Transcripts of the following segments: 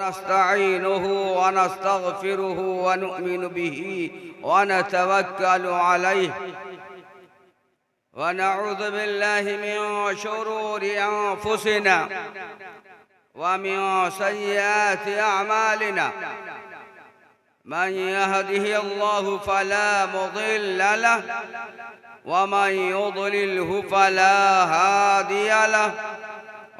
नस्तईनुहु व नस्तगफिरुहु व नु'मिनु बिही व नतवक्कलु अलैहि व नऊज़ु बिल्लाहि मिन शुरूरि अंफुसिना व मिन सय्यिआति अमालिना मन यहदिहिल्लाहु फला मुदिल्ल लहु व मन युद्लिल्हु फला हादिय लहु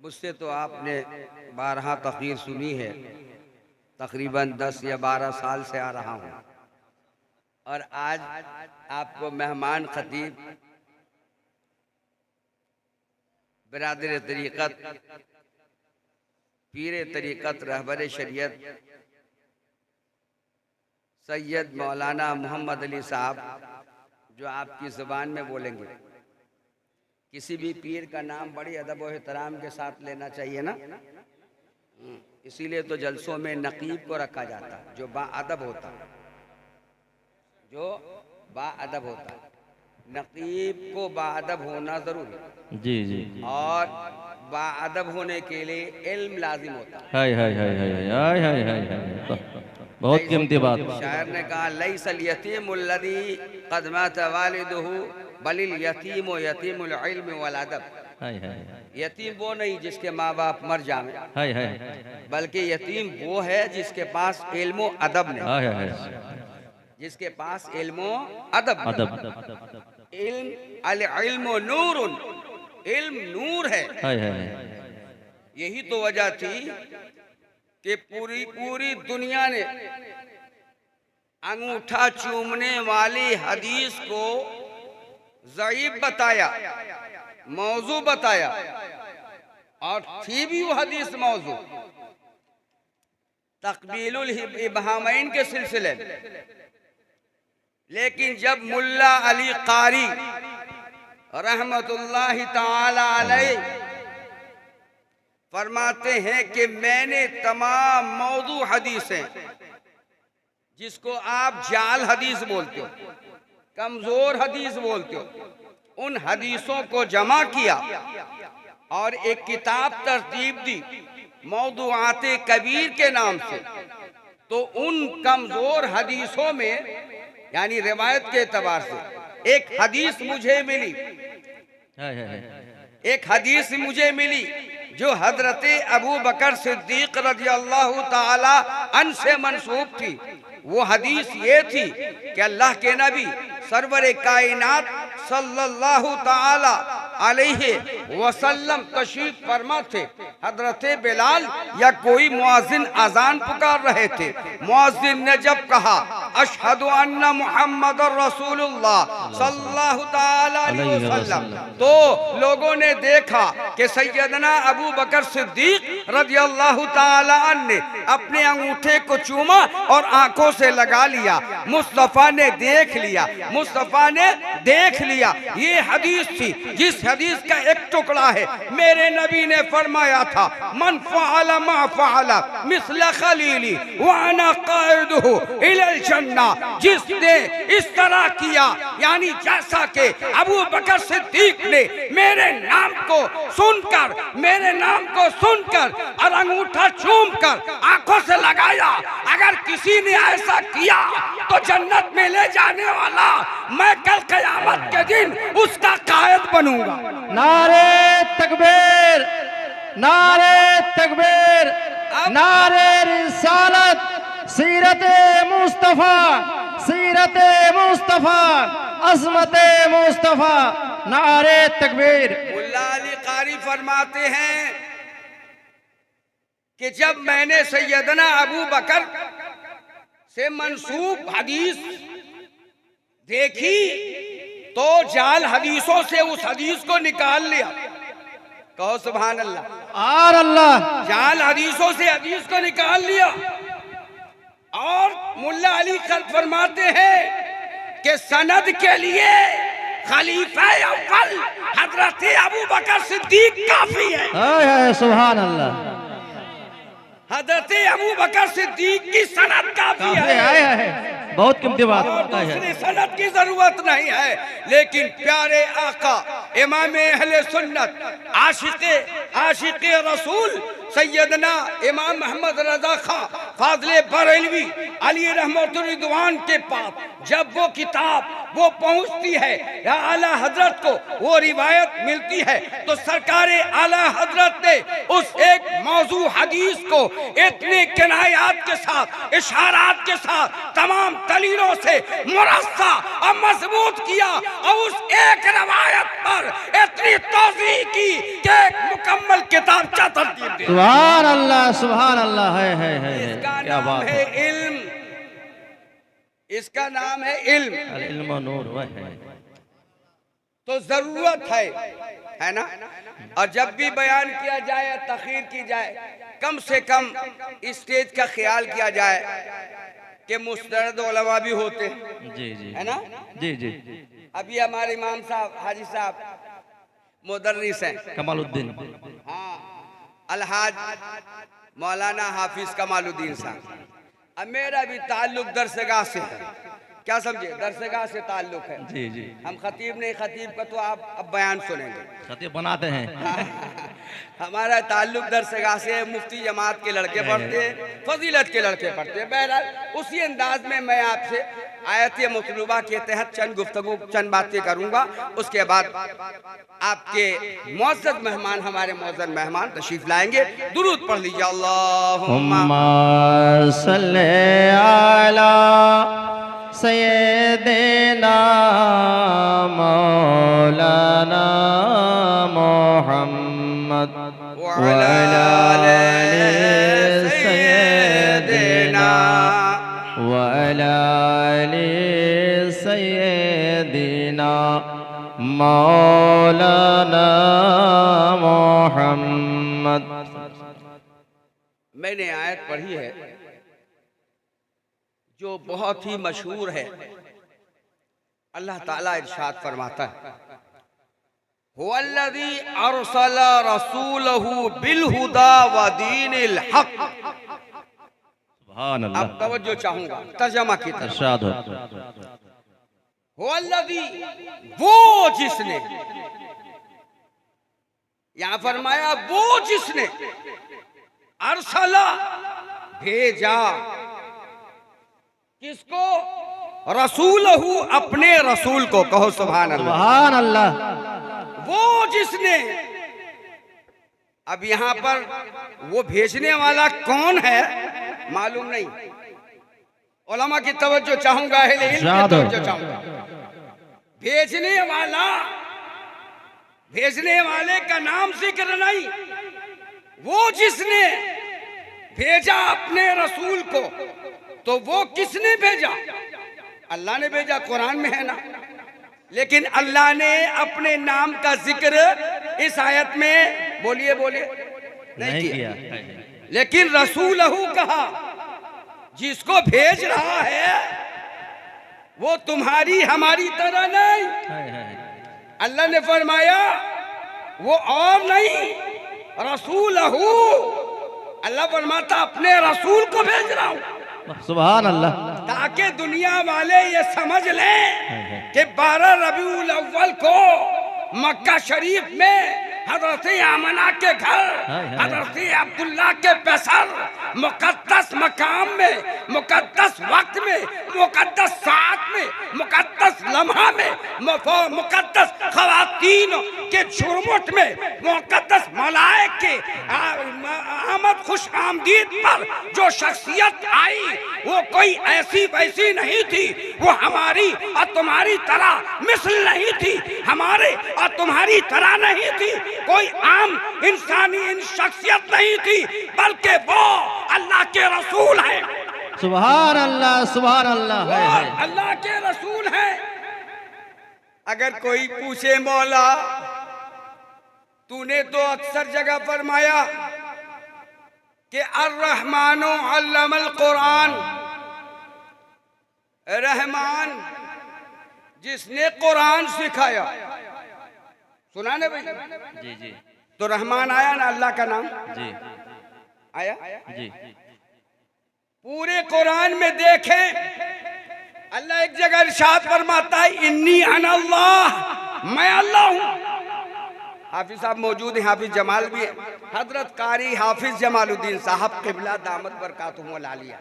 मुझसे तो आपने 12 तकरीर सुनी है, तकरीबन 10 या 12 साल से आ रहा हूँ और आज आपको मेहमान खतीब बिरादर तरीक़त पीर तरीक़त रहबर शरीयत सैयद मौलाना मोहम्मद अली साहब जो आपकी ज़ुबान में बोलेंगे। किसी भी पीर का नाम बड़ी अदब और एहतराम के साथ लेना चाहिए ना, इसीलिए तो जलसों में नकीब को रखा जाता है जो बाअदब होता है, जो बाअदब होता है। नकीब को बाअदब होना ज़रूरी जी जी और बाअदब होने के लिए इल्म लाजिम होता है। हाय हाय हाय हाय हाय हाय हाय हाय, बहुत कीमती बात। शायर ने कहा लैसल यतीमुल लज़ी क़द मात वालिदुहु बलिल यतीम यतीमुल इल्म वल अदब। यतीम वो नहीं जिसके माँ बाप मर जाएं, बल्कि यतीम वो है जिसके पास इल्म अदब नहीं, जिसके पास इल्म अदब। इल्म नूरुन, इल्म नूर है। यही तो वजह थी कि पूरी दुनिया ने अंगूठा चूमने वाली हदीस को ज़ईफ बताया, मौजू बताया, और थी भी वो हदीस मौजू तक़बीलुल इब्हामैन के सिलसिले में। लेकिन जब मुल्ला अली कारी रहमतुल्लाहि ताला अलैह फरमाते हैं कि मैंने तमाम मौजू हदीसें जिसको आप जाल हदीस बोलते हो, कमजोर हदीस बोलते हो, उन हदीसों को जमा किया और एक किताब तरतीब दी मौदूआते कबीर के नाम से। तो उन कमजोर हदीसों में यानी रिवायत के एतबार से एक हदीस मुझे मिली, एक हदीस मुझे मिली जो हजरत अबू बकर सिद्दीक रज़ियल्लाहु ताला अन से मंसूब थी। वो हदीस ये थी कि अल्लाह के नबी सरवर कायनात सल्लल्लाहु ताला अलैहि वसल्लम तशरीफ फरमा थे। हजरत बिलाल या कोई मुअज्जिन अजान पुकार रहे थे। मुअज्जिन ने जब कहा अशहदु अन्ना मुहम्मदुर रसूलुल्लाह सल्लल्लाहु ताला अलैहि वसल्लम, तो लोगों ने देखा कि सैयदना अबू बकर सिद्दीक रज़ियल्लाहु ताला अन्हु ने अपने अंगूठे को चूमा और आंखों से लगा लिया। मुस्तफा ने देख लिया, मुस्तफा ने देख लिया। ये हदीस थी जिस हदीस का एक टुकड़ा है। मेरे नबी ने फरमाया था मन फ़अल मा फ़अल मिस्ल खलीली व अना क़ाइदुहु इलल चलना। जिसने इस तरह किया, यानी जैसा कि अबू बकर सिद्दीक ने मेरे नाम को सुनकर और अंगूठा चूमकर आंखों से लगाया, अगर किसी ने ऐसा किया तो जन्नत में ले जाने वाला मैं कल क़यामत के दिन उसका कायद बनूंगा। नारे तकबीर, नारे तकबीर, नारे रिसालत, सीरत मुस्तफा, सीरत मुस्तफा, अज़मत मुस्तफा, नारे तकबीर। मुल्ला अली कारी फरमाते हैं कि जब मैंने सैयदना अबू बकर से मंसूब हदीस देखी तो जाल हदीसों से उस हदीस को निकाल लिया। कहो सुभान अल्लाह। और अल्लाह, जाल हदीसों से हदीस को निकाल लिया। और मुल्ला अली फरमाते हैं कि सनद के लिए खलीफा अव्वल हजरत अबू बकर सिद्दीक काफी है। हाय हाय सुभान अल्लाह, हजरत अबू बकर सिद्दीक की सनद काफी है। हाय हाय, बहुत कीमती बात और दूसरी सनद की जरूरत नहीं है। लेकिन प्यारे आका इमाम अहले सुन्नत आशिक़े रसूल सैयदना इमाम मोहम्मद रजा खां फाज़िले बरेलवी अली रहमतुल्लाह रिदवान के पास जब वो किताब वो पहुंचती है या आला हजरत को वो रिवायत मिलती है, तो सरकार आला हजरत ने उस एक मौजू हदीस को इतने किनायात के साथ, इशारात के साथ, तमाम दलीलों से मुरस्सा और मजबूत किया और उस एक रवायत पर इतनी तौज़ीह की कि एक मुकम्मल किताबचा तरतीब दी। सुभान अल्लाह, सुभान अल्लाह, है इसका क्या नाम बात है इल्म, इसका नाम है इल्म। इल्म नूर वह है। तो जरूरत है ना। और जब भी बयान किया जाए, तखरीर की जाए, कम से कम स्टेज का ख्याल किया जाए कि मुस्तरद उलमा भी होते हैं। जी जी, है ना। जी जी। अभी हमारे इमाम साहब हाजी साहब मुदर्रिस हैं, कमालुद्दीन, हाँ, अलहाज मौलाना हाफिज कमालुद्दीन साहब। अब मेरा भी ताल्लुक दरसगाह से है, क्या समझे, दरसगाह से ताल्लुक है। जी जी। हम खतीब नहीं, खतीब का तो आप अब बयान सुनेंगे, खतीब बनाते हैं। हमारा ताल्लुक दरसगाह से। मुफ्ती जमात के लड़के पढ़ते हैं, फजीलत के लड़के पढ़ते हैं। बहरहाल उसी अंदाज में मैं आपसे आयत मतलूबा के तहत चंद गुफ्तगू, चंद बातें करूंगा। उसके बाद आपके मुअज़्ज़ज़ मेहमान, हमारे मुअज़्ज़ज़ मेहमान तशरीफ लाएंगे। दुरूद पढ़ लीजिए। अल्लाहुम्मा सल्ले अला सय्यिदना मौलाना मुहम्मद व अला आलि सय्यिदना व अला आलि सय्यिदना मौलाना मुहम्मद। मैंने आयत पढ़ी है जो बहुत ही मशहूर है। अल्लाह ताला इरशाद फरमाता है, हुवल्लज़ी अरसला रसूलहू बिलहुदा व दीनिल हक। सुभान अल्लाह। अब तवज्जो चाहूंगा तर्जमा की तरफ। इरशाद हो। हुवल्लज़ी, वो जिसने, यहां फरमाया वो जिसने, अरसला भेजा, किसको, रसूलहू, अपने रसूल को। कहो सुभान अल्लाह, सुभान अल्लाह। वो जिसने। अब यहां पर वो भेजने वाला कौन है मालूम नहीं। उलमा की तवज्जो चाहूंगा, अहले इल्म की तवज्जो चाहूंगा। भेजने वाले का नाम जिक्र नहीं। वो जिसने भेजा अपने रसूल को, तो वो किसने भेजा? अल्लाह ने भेजा, कुरान में है ना। लेकिन अल्लाह ने अपने नाम का जिक्र इस आयत में, बोलिए नहीं किया। लेकिन रसूलहू कहा। जिसको भेज रहा है वो तुम्हारी हमारी तरह नहीं। अल्लाह ने फरमाया वो और नहीं, रसूलहू। अल्लाह फरमाता अपने रसूल को भेज रहा हूं। सुभान अल्लाह। ताकि दुनिया वाले ये समझ लें कि 12 रबीउल अव्वल को मक्का शरीफ में हजरत आमना के घर, हजरत अब्दुल्ला के पैसर, मुकद्दस मकाम में, मुकद्दस वक्त में, मुकद्दस साथ में, मुकद्दस लम्हा में, मुकद्दस खवातीन के झुरमुट में, मुकद्दस मलाइक के आमद खुश आमदीद पर जो शख्सियत आई वो कोई ऐसी वैसी नहीं थी। वो हमारी और तुम्हारी तरह मिसल नहीं थी, हमारे और तुम्हारी तरह नहीं थी, कोई आम इंसानी इन शख्सियत नहीं थी, बल्कि वो अल्लाह के रसूल है। सुभान अल्लाह, सुभान अल्लाह, वो अल्लाह के रसूल है। अगर कोई पूछे मौला तूने तो अक्सर जगह फरमाया कि अर्रहमानो अल्लमल कुरान, रहमान जिसने कुरान सिखाया, सुना ना भाई? जी जी। तो रहमान आया ना अल्लाह का नाम? जी आया जी। पूरे कुरान में देखें अल्लाह एक जगह इरशाद फरमाता है इन्नी अना अल्लाह, मैं अल्लाह हूं। हाफिज साहब मौजूद हैं, हाफिज जमाल भी है, हजरत कारी हाफिज जमालुद्दीन साहब क़िबला दामत बरकातुहुम व आलिया।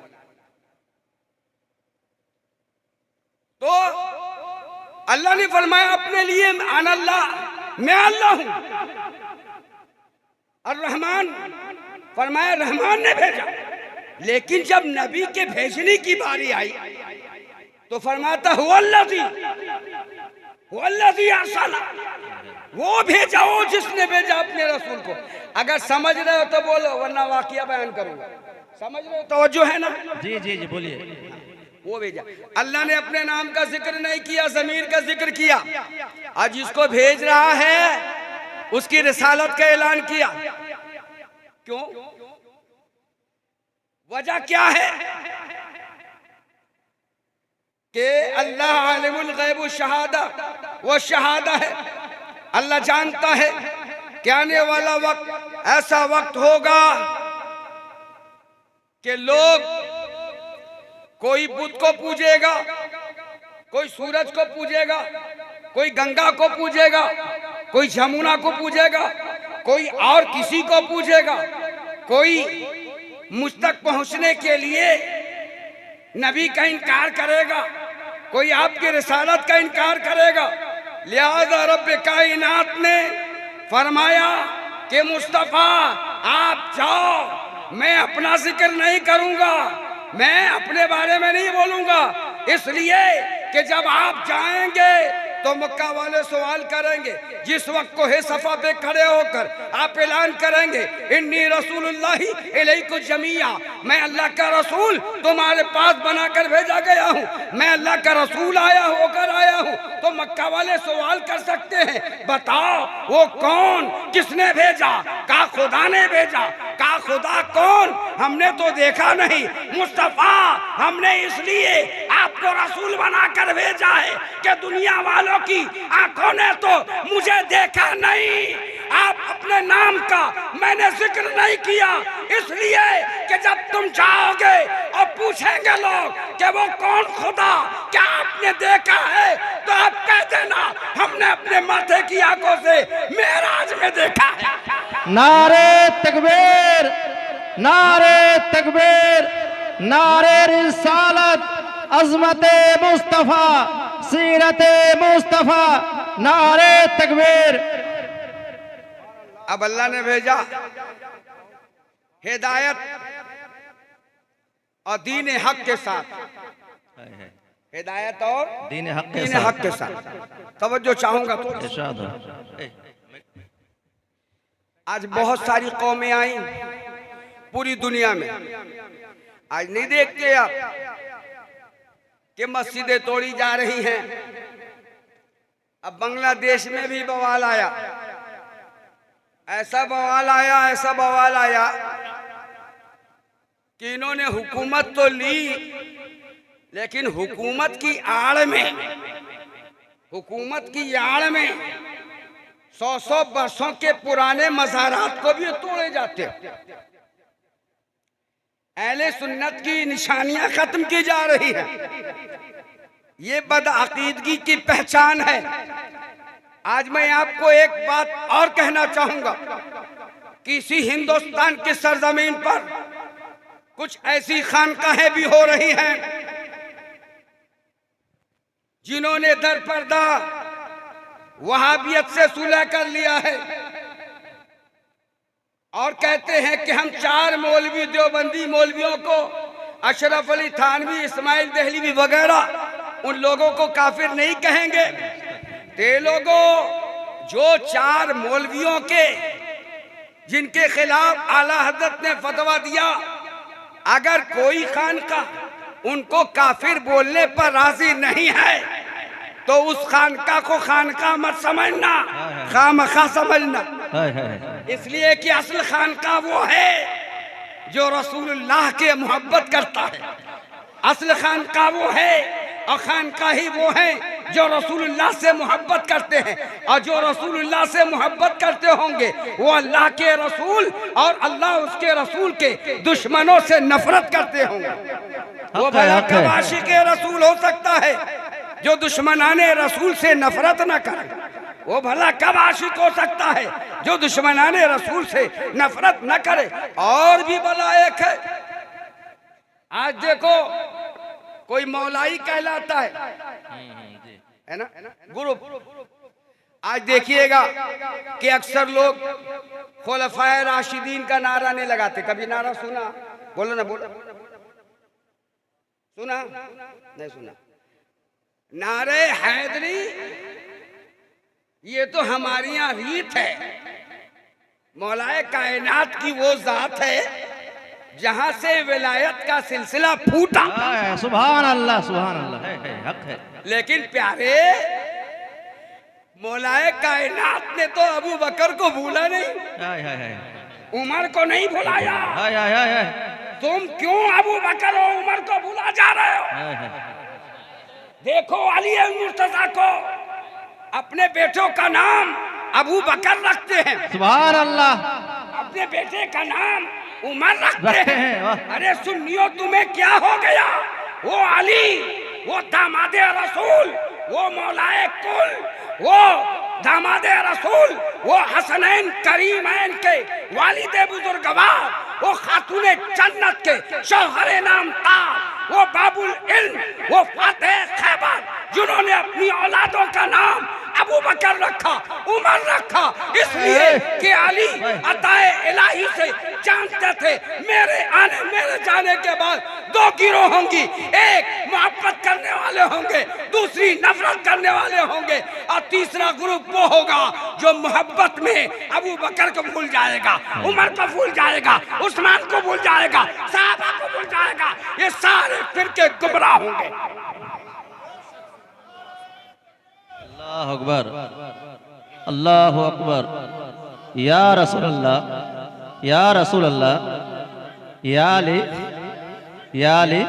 तो अल्लाह ने फरमाया अपने लिए अना अल्लाह, मैं अल्लाह हूं। और रहमान फरमाया रहमान ने भेजा। लेकिन जब नबी के भेजने की बारी आई तो फरमाता हुवल्लज़ी अरसला, वो भेजा, वो जिसने भेजा अपने रसूल को। अगर समझ रहे हो तो बोलो, वरना वाकया बयान करूंगा। समझ रहे हो? तवज्जो है ना? जी जी जी बोलिए। वो भेजा। अल्लाह ने अपने नाम का जिक्र नहीं किया, ज़मीर का जिक्र किया। आज जिसको भेज रहा है उसकी रिसालत का ऐलान किया। क्यों? वजह क्या है कि अल्लाह आलिमुल गैब व शहादा, वो शहादा है। अल्लाह जानता है कि आने वाला वक्त ऐसा वक्त होगा कि लोग कोई बुत को पूजेगा, कोई सूरज को पूजेगा, कोई गंगा को पूजेगा, कोई जमुना को पूजेगा, कोई और किसी को पूजेगा, कोई मुझ तक पहुंचने के लिए नबी का इनकार करेगा, कोई आपकी रिसालत का इनकार करेगा। लिहाजा रब्बे कायनात ने फरमाया कि मुस्तफ़ा आप जाओ, मैं अपना जिक्र नहीं करूंगा, मैं अपने बारे में नहीं बोलूंगा, इसलिए कि जब आप जाएंगे तो मक्का वाले सवाल करेंगे। जिस वक्त को है सफा पे खड़े होकर आप ऐलान करेंगे इन्नी रसूलुल्लाही इलैकुम जमीआ, मैं अल्लाह का रसूल तुम्हारे पास बनाकर भेजा गया हूँ, मैं अल्लाह का रसूल होकर आया हूँ। तो मक्का वाले सवाल कर सकते हैं, बताओ वो कौन, किसने भेजा? का खुदा ने भेजा। का खुदा कौन? हमने तो देखा नहीं। मुस्तफा हमने इसलिए आपको रसूल बनाकर भेजा है कि दुनिया वालों की आंखों ने तो मुझे देखा नहीं। आप अपने नाम का मैंने जिक्र नहीं किया, इसलिए कि जब तुम जाओगे और पूछेंगे लोग कि वो कौन खुदा, क्या आपने देखा है, तो आप कह देना हमने अपने माथे की आंखों से मेराज में देखा है। नारे तकबीर, नारे तकबीर, नारे रिसालत, अज़मते मुस्तफ़ा, सीरते मुस्तफ़ा, नारे तकबीर। अब अल्लाह ने भेजा हिदायत और दीन हक के साथ, हिदायत और दीन हक के साथ। तवज्जो चाहूंगा तो आज बहुत सारी कौमें आई पूरी दुनिया में। आज नहीं देखते आप कि मस्जिदें तोड़ी जा रही हैं। अब बांग्लादेश में भी बवाल आया, ऐसा बवाल आया, ऐसा बवाल आया कि इन्होंने हुकूमत तो ली, लेकिन हुकूमत की आड़ में, हुकूमत की आड़ में 100-100 वर्षों के पुराने मज़ारात को भी तोड़े जाते। अहले सुन्नत की निशानियां खत्म की जा रही है। ये बदअकीदगी की पहचान है। आज मैं आपको एक बात और कहना चाहूंगा कि इसी हिंदुस्तान की सरजमीन पर कुछ ऐसी खानकाहें भी हो रही हैं जिन्होंने दर पर्दा वहाबियत से सुलह कर लिया है और कहते हैं कि हम 4 मौलवी देवबंदी मौलवियों को, अशरफ अली थानवी, इस्माइल देहलवी वगैरह, उन लोगों को काफिर नहीं कहेंगे। ते लोगों, जो 4 मौलवियों के जिनके खिलाफ आला हजरत ने फतवा दिया, अगर कोई खानका उनको काफिर बोलने पर राजी नहीं है तो उस खानका को खानका मत समझना, खामखा समझना। इसलिए कि असल खानका वो है जो रसूलुल्लाह के मोहब्बत करता है। असल खानका वो है और खानका ही वो है जो रसूलुल्लाह से मोहब्बत करते हैं, और जो रसूलुल्लाह से मोहब्बत करते होंगे वो अल्लाह के रसूल और अल्लाह उसके रसूल के दुश्मनों से नफरत करते होंगे। वो भला कब आशिक रसूल हो सकता है जो दुश्मनाने रसूल से नफरत न करे? वो भला कब आशिक हो सकता है जो दुश्मनाने रसूल से नफरत न करे? और भी भला एक है, आज देखो कोई मौलाई कहलाता है ना, गुरु। आज देखिएगा कि अक्सर लोग खुलफाए राशिदीन का नारा नहीं लगाते। कभी नारा सुना? बोलो ना, बोलो। सुना? नहीं सुना? नारे हैदरी ये तो हमारी यहाँ रीत है। मौलाए कायनात की वो जात है जहां से विलायत का सिलसिला फूटा। सुभान अल्लाह, सुभान अल्लाह, हक है। लेकिन प्यारे, मौलाए कायनात ने तो अबू बकर को भूला नहीं, उमर को नहीं भुलाया। तुम क्यों अबू बकर और उमर को भुला जा रहे हो? देखो अली मुर्तजा को अपने बेटों का नाम अबू बकर रखते हैं, सुभान अल्लाह। अपने बेटे का नाम उमर रखते हैं। अरे सुन्नियों, तुम्हें क्या हो गया? वो अली, वो दामादे रसूल, वो मौलाए कुल, वो दामादे रसूल, वो हसनैन करीमैन के वालिदे बुजुर्गवार, वो खातूने जन्नत के शौहरे नाम था, वो बाबुल इल्म, वो फातेह खैबर, जिन्होंने अपनी औलादों का नाम अबू बकर रखा, उमर रखा, इसलिए कि अली अताए इलाही से जानते थे मेरे जाने के बाद 2 गिरोह होंगी। एक मोहब्बत करने वाले होंगे, दूसरी नफरत करने वाले होंगे, और तीसरा ग्रुप वो होगा जो मोहब्बत में अबू बकर को भूल जाएगा, उमर को भूल जाएगा, उस्मान को भूल जाएगा, साहबा को भूल जाएगा। ये सारे फिरके गुमराह होंगे। अल्लाह अकबर, अल्लाह अकबर। या रसूल अल्लाह, या रसूल अल्लाह, या अली, या अली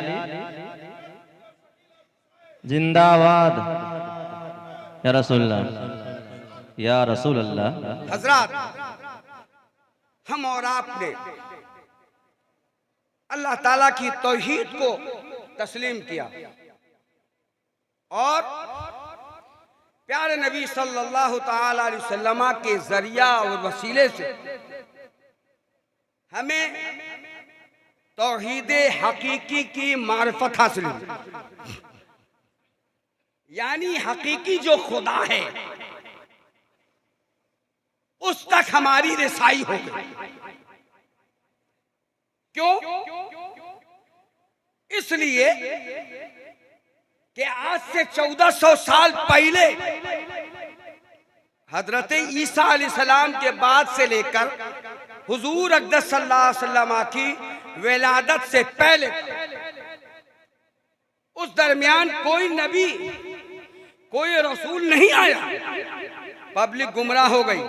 जिंदाबाद, या रसूल अल्लाह, या रसूल अल्लाह। हजरात, हम और आपने अल्लाह ताला की तौहीद को तस्लीम किया और प्यारे नबी सल्लल्लाहु ताला अलैहि वसल्लम के जरिया और वसीले से हमें तौहीद हकीकी की मारिफत हासिल हुई। यानी हकीकी जो खुदा है उस तक हमारी रसाई हो गई। क्यों? इसलिए कि आज से 1400 साल पहले हजरत ईसा अलैहिस्सलाम के बाद से लेकर हुजूर अक़दस सल्लल्लाहु अलैहि वसल्लम की विलादत से पहले उस दरमियान कोई नबी, कोई रसूल नहीं आया। पब्लिक गुमराह हो गई,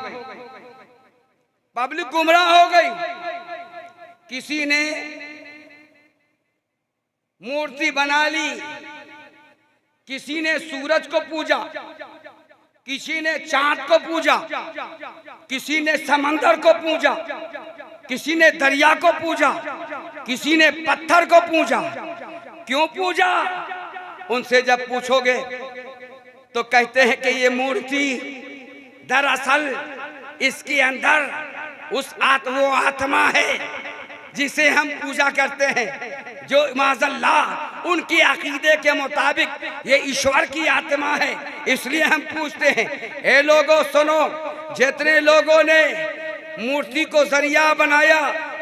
पब्लिक गुमराह हो गई। किसी ने मूर्ति बना ली, किसी ने सूरज को पूजा, किसी ने चांद को पूजा, किसी ने समंदर को पूजा, किसी ने दरिया को पूजा, किसी ने पत्थर को पूजा। क्यों पूजा? उनसे जब पूछोगे तो कहते हैं कि ये मूर्ति दरअसल इसके अंदर वो आत्मा है जिसे हम पूजा करते हैं, जो माज़अल्लाह उनकी अकीदे के मुताबिक ये ईश्वर की आत्मा है, इसलिए हम पूछते हैं। ए लोगों सुनो, जितने लोगों ने मूर्ति को जरिया बनाया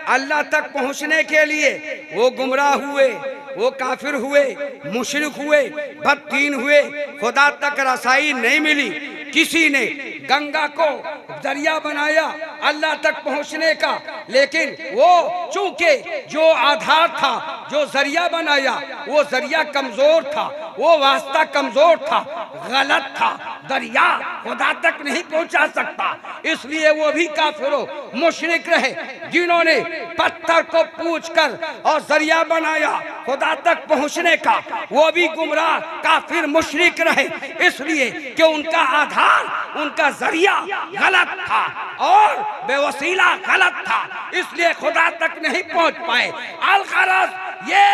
अल्लाह तक पहुंचने के लिए, वो गुमराह हुए, वो काफिर हुए, मुशरिक हुए, बददीन हुए, खुदा तक रसाई नहीं मिली। किसी ने गंगा को जरिया बनाया अल्लाह तक पहुंचने का, लेकिन वो चूंकि जो आधार था, जो जरिया बनाया वो जरिया कमजोर था, वो वास्ता कमजोर था, गलत था, दरिया खुदा तक नहीं पहुंचा सकता, इसलिए वो भी काफिरों मुशरिक रहे। जिन्होंने पत्थर को पूछकर और जरिया बनाया खुदा तक पहुंचने का, वो भी गुमराह काफिर मुशरिक रहे, इसलिए कि उनका आधार, उनका जरिया गलत था और बेवसीला गलत था, इसलिए खुदा तक नहीं पहुंच पाए। अलगरज ये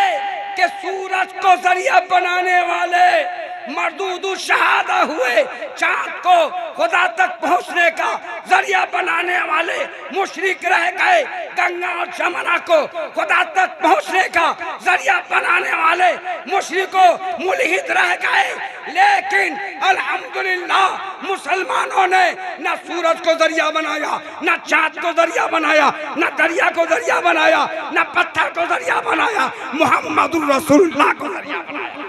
कि सूरज को जरिया बनाने वाले मरदूदु शहादा हुए, चांद को खुदा तक पहुंचने का जरिया बनाने वाले मुशरिक रह गए, गंगा और जमुना को खुदा तक पहुंचने का जरिया बनाने वाले मुशरिकों मुल्हिद रह गए। लेकिन अल्हम्दुलिल्लाह मुसलमानों ने न सूरज को जरिया बनाया, न चांद को जरिया बनाया, न दरिया को जरिया बनाया, न पत्थर को जरिया बनाया, मुहम्मदुर रसूलुल्लाह को जरिया बनाया।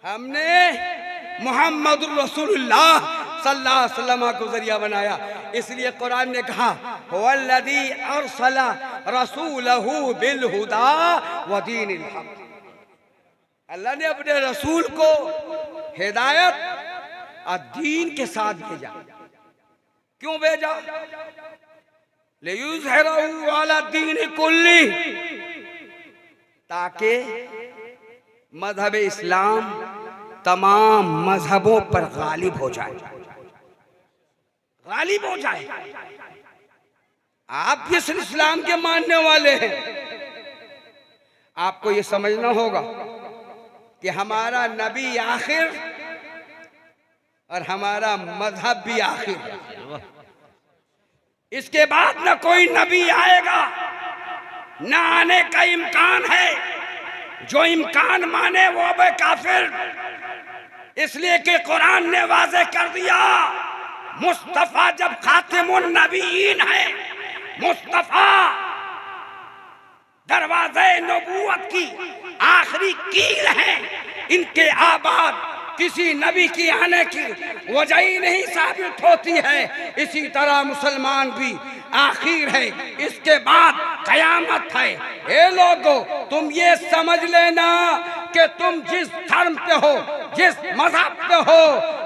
हमने मुहम्मदुर रसूलुल्लाह सल्लल्लाहु अलैहि वसल्लम को जरिया बनाया। इसलिए कुरान ने कहा वल्लज़ी अरसला रसूलहू बिल हुदा व दीनिल हक। अल्लाह ने अपने रसूल को हिदायत और दीन के साथ भेजा। क्यों भेजा? लियुज़हिरहू अला दीन कुल्ली, ताकि मजहब इस्लाम तमाम मजहबों पर गालिब हो जाए, गालिब हो जाए। आप जिस इस्लाम के मानने वाले हैं, आपको ये समझना होगा कि हमारा नबी आखिर और हमारा मजहब भी आखिर। इसके बाद न कोई नबी आएगा, न आने का इम्कान है। जो इम्कान माने वो अब काफिर, इसलिए कि कुरान ने वाज़ेह कर दिया मुस्तफा जब खातिमुन नबीयीन है, मुस्तफा दरवाजे नबूवत की आखिरी कील है, इनके आबाद किसी नबी की आने की वजह ही नहीं साबित होती है। इसी तरह मुसलमान भी आखिर है, इसके बाद कयामत है। ए लोगों, तुम ये समझ लेना कि तुम जिस धर्म पे हो, जिस मजहब पे हो,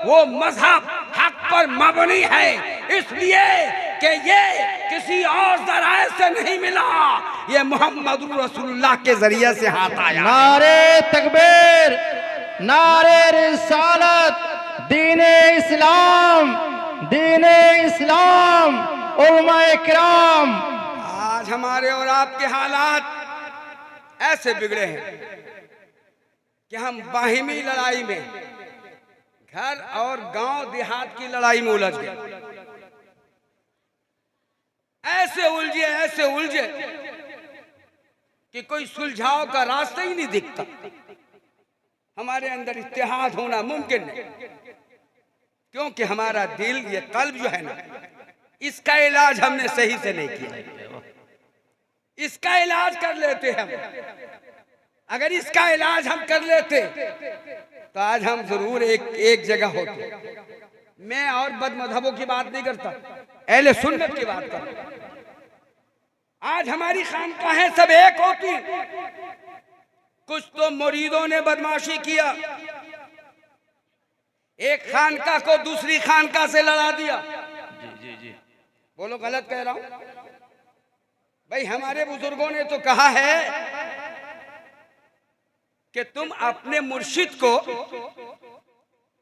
वो मजहब हक पर मबनी है, इसलिए कि ये किसी और जराए से नहीं मिला, ये मोहम्मद रसूलुल्लाह के जरिए से हाथ आया। नारे तकबीर, नारे रिसालत, दीने इस्लाम, दीने इस्लाम, उलमाए किराम। आज हमारे और आपके हालात ऐसे बिगड़े हैं कि हम बाहिमी लड़ाई में, घर और गांव देहात की लड़ाई में उलझ गए। ऐसे उलझे कि कोई सुलझाव का रास्ता ही नहीं दिखता। हमारे अंदर इत्तेहाद होना मुमकिन नहीं, क्योंकि हमारा दिल, ये कल्ब जो है ना, इसका इलाज हमने सही से नहीं किया। इसका इलाज कर लेते हम, अगर इसका इलाज हम कर लेते तो आज हम जरूर एक जगह होते। मैं और बदमज़हबों की बात नहीं करता, अहले सुन्नत की बात करता। आज हमारी खानकाहें सब एक होती। कुछ तो मुरीदों ने बदमाशी किया, एक खानका को दूसरी खानका से लड़ा दिया। जी। बोलो गलत कह रहा हूं? भाई हमारे बुजुर्गों ने तो कहा है कि तुम अपने मुर्शिद को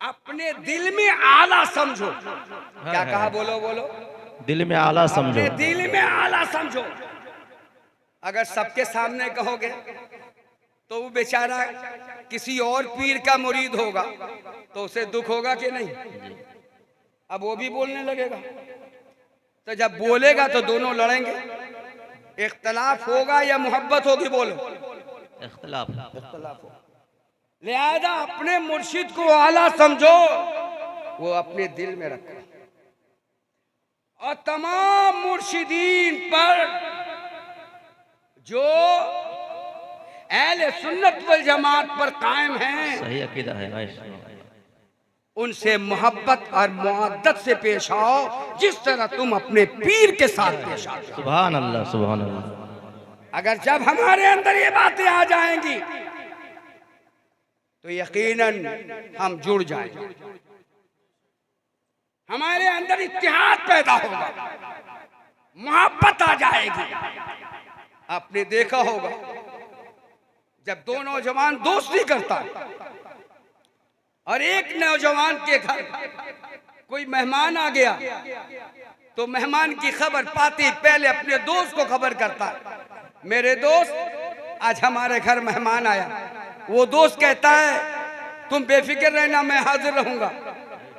अपने दिल में आला समझो। क्या कहा? बोलो बोलो। दिल में आला समझो। दिल में आला समझो। अगर सबके सामने कहोगे तो वो बेचारा किसी और पीर का मुरीद होगा तो उसे दुख होगा कि नहीं? अब वो भी बोलने लगेगा, तो जब बोलेगा तो दोनों लड़ेंगे। इख्तलाफ होगा या मोहब्बत होगी? बोलो। इख्तलाफ। हो। लिहाजा अपने मुर्शिद को आला समझो, वो अपने दिल में रखो और तमाम मुर्शिदीन पर जो अहले सुन्नत वल जमात पर कायम हैं, सही अकीदा है, उनसे मोहब्बत और मुअद्दत से पेश आओ जिस तरह तुम अपने पीर के साथ पेश आओ। सुभान अल्लाह, सुभान अल्लाह। अगर जब हमारे अंदर ये बातें आ जाएंगी तो यकीनन हम जुड़ जाएंगे, हमारे अंदर इत्तेहाद पैदा होगा, मोहब्बत आ जाएगी। आपने देखा होगा जब दो नौजवान दोस्ती करता है और एक नौजवान के घर कोई मेहमान आ गया तो मेहमान की खबर पाते पहले अपने दोस्त को खबर करता है, मेरे दोस्त आज हमारे घर मेहमान आया। वो दोस्त कहता है तुम बेफिक्र रहना, मैं हाजिर रहूंगा।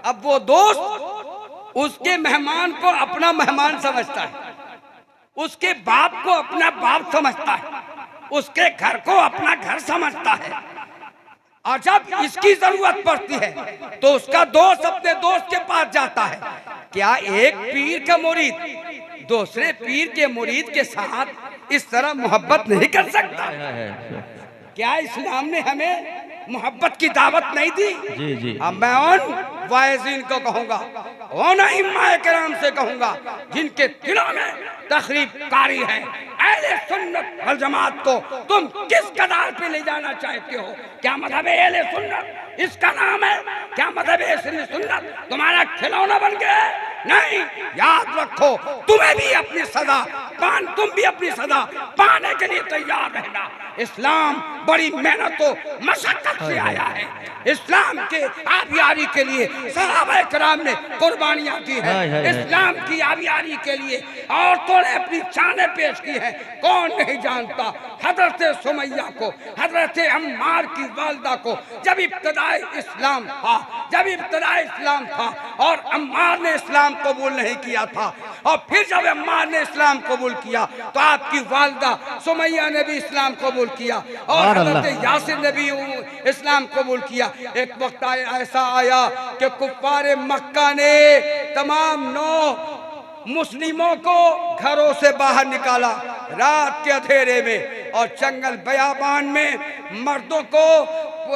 अब वो दोस्त उसके मेहमान को अपना मेहमान समझता है, उसके बाप को अपना बाप समझता है, उसके घर को अपना घर समझता है। और जब इसकी जरूरत पड़ती है तो उसका दोस्त अपने दोस्त के पास जाता है। क्या एक पीर का मुरीद दूसरे पीर के मुरीद के साथ इस तरह मोहब्बत नहीं कर सकता? क्या इस्लाम ने हमें मोहब्बत की दावत नहीं दी? जी जी। अब मैं उन वाइज़ीन को कहूंगा, उन इमाम किराम से कहूंगा जिनके दिलों में तखरीब कारी है, अहले सुन्नत वल जमात को तुम किस कदार पे ले जाना चाहते हो? क्या मजहब अहले सुन्नत इसका नाम है? क्या मजहब अहले सुन्नत तुम्हारा खिलौना बन गया? नहीं, याद रखो तुम्हें भी अपनी सजा तुम भी अपनी सजा पाने के लिए तैयार रहना। इस्लाम बड़ी मेहनत मशक्कत से आया है। इस्लाम के आबियारी के लिए सहाबा किराम ने कुर्बानियां दी है। इस्लाम की आबियारी के लिए औरतों ने अपनी जानें पेश की है। कौन नहीं जानता हजरत सुमैया को, हजरत अम्मार की वालिदा को। जब इब्तिदाई इस्लाम था और अम्मार ने इस्लाम कबूल नहीं किया था, और फिर जब अम्मार ने इस्लाम कबूल किया तो आपकी वालिदा सुमैया ने भी इस्लाम कबूल किया और हजरत यासिर ने भी इस्लाम कबूल किया। एक वक्त ऐसा आया कि कुफ्फारे मक्का ने तमाम 9 मुस्लिमों को घरों से बाहर निकाला रात के अंधेरे में, और जंगल बयाबान में मर्दों को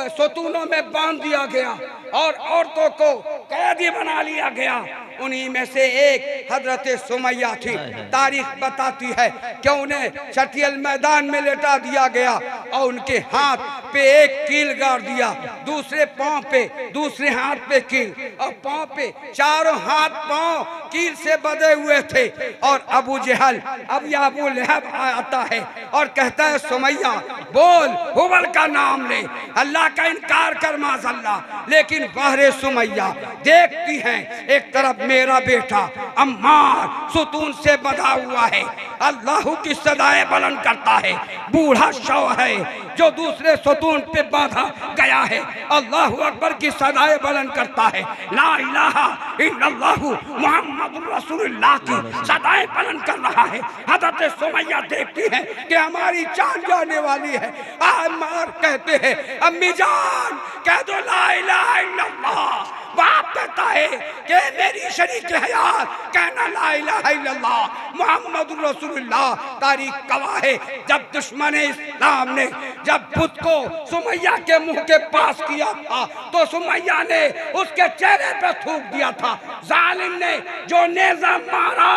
सतूनों में बांध दिया गया और औरतों को कैदी बना लिया गया। उन्हीं में से एक हजरत सुमैया थी। तारीख बताती है कि उन्हें चटियल मैदान में लेटा दिया गया और उनके हाथ पे एक कील गाड़ दिया, दूसरे पांव पे, दूसरे हाथ पे कील, और पांव पे चारों हाथ पांव कील से बंधे हुए थे। और अबू जहल अबू लहब आता है और कहता है सुमैया बोल, हुबल का नाम ले, अल्लाह का इनकार कर माज़अल्लाह। लेकिन बहरे सुमैया देखती हैं एक तरफ मेरा बेटा अम्मार सुतून से बंधा हुआ है, अल्लाह की सदाएं बुलंद करता है, बूढ़ा शव है जो दूसरे सतून पे बांधा गया है, अल्लाह अकबर की सदाएं बुलंद करता है, ला इलाहा इल्लल्लाहु मुहम्मदुर रसूलुल्लाह की सदाएं बुलंद कर रहा है। हज़रत सुमैया देखती है कि हमारी जान जाने वाली है। अम्मार कहते हैं अम्मी जान कह दो ला इलाहा इल्लल्लाह। बाप कहता है कि मेरी शरीक हयात कहना ला इलाहा इल्लल्लाह मुहम्मदुर रसूलुल्लाह। तारीख गवाह है जब दुश्मन इस्लाम ने जब बुत को सुमैया के मुंह के पास किया था तो सुमैया ने उसके चेहरे पर थूक दिया था। जालिम ने जो नेज़ा मारा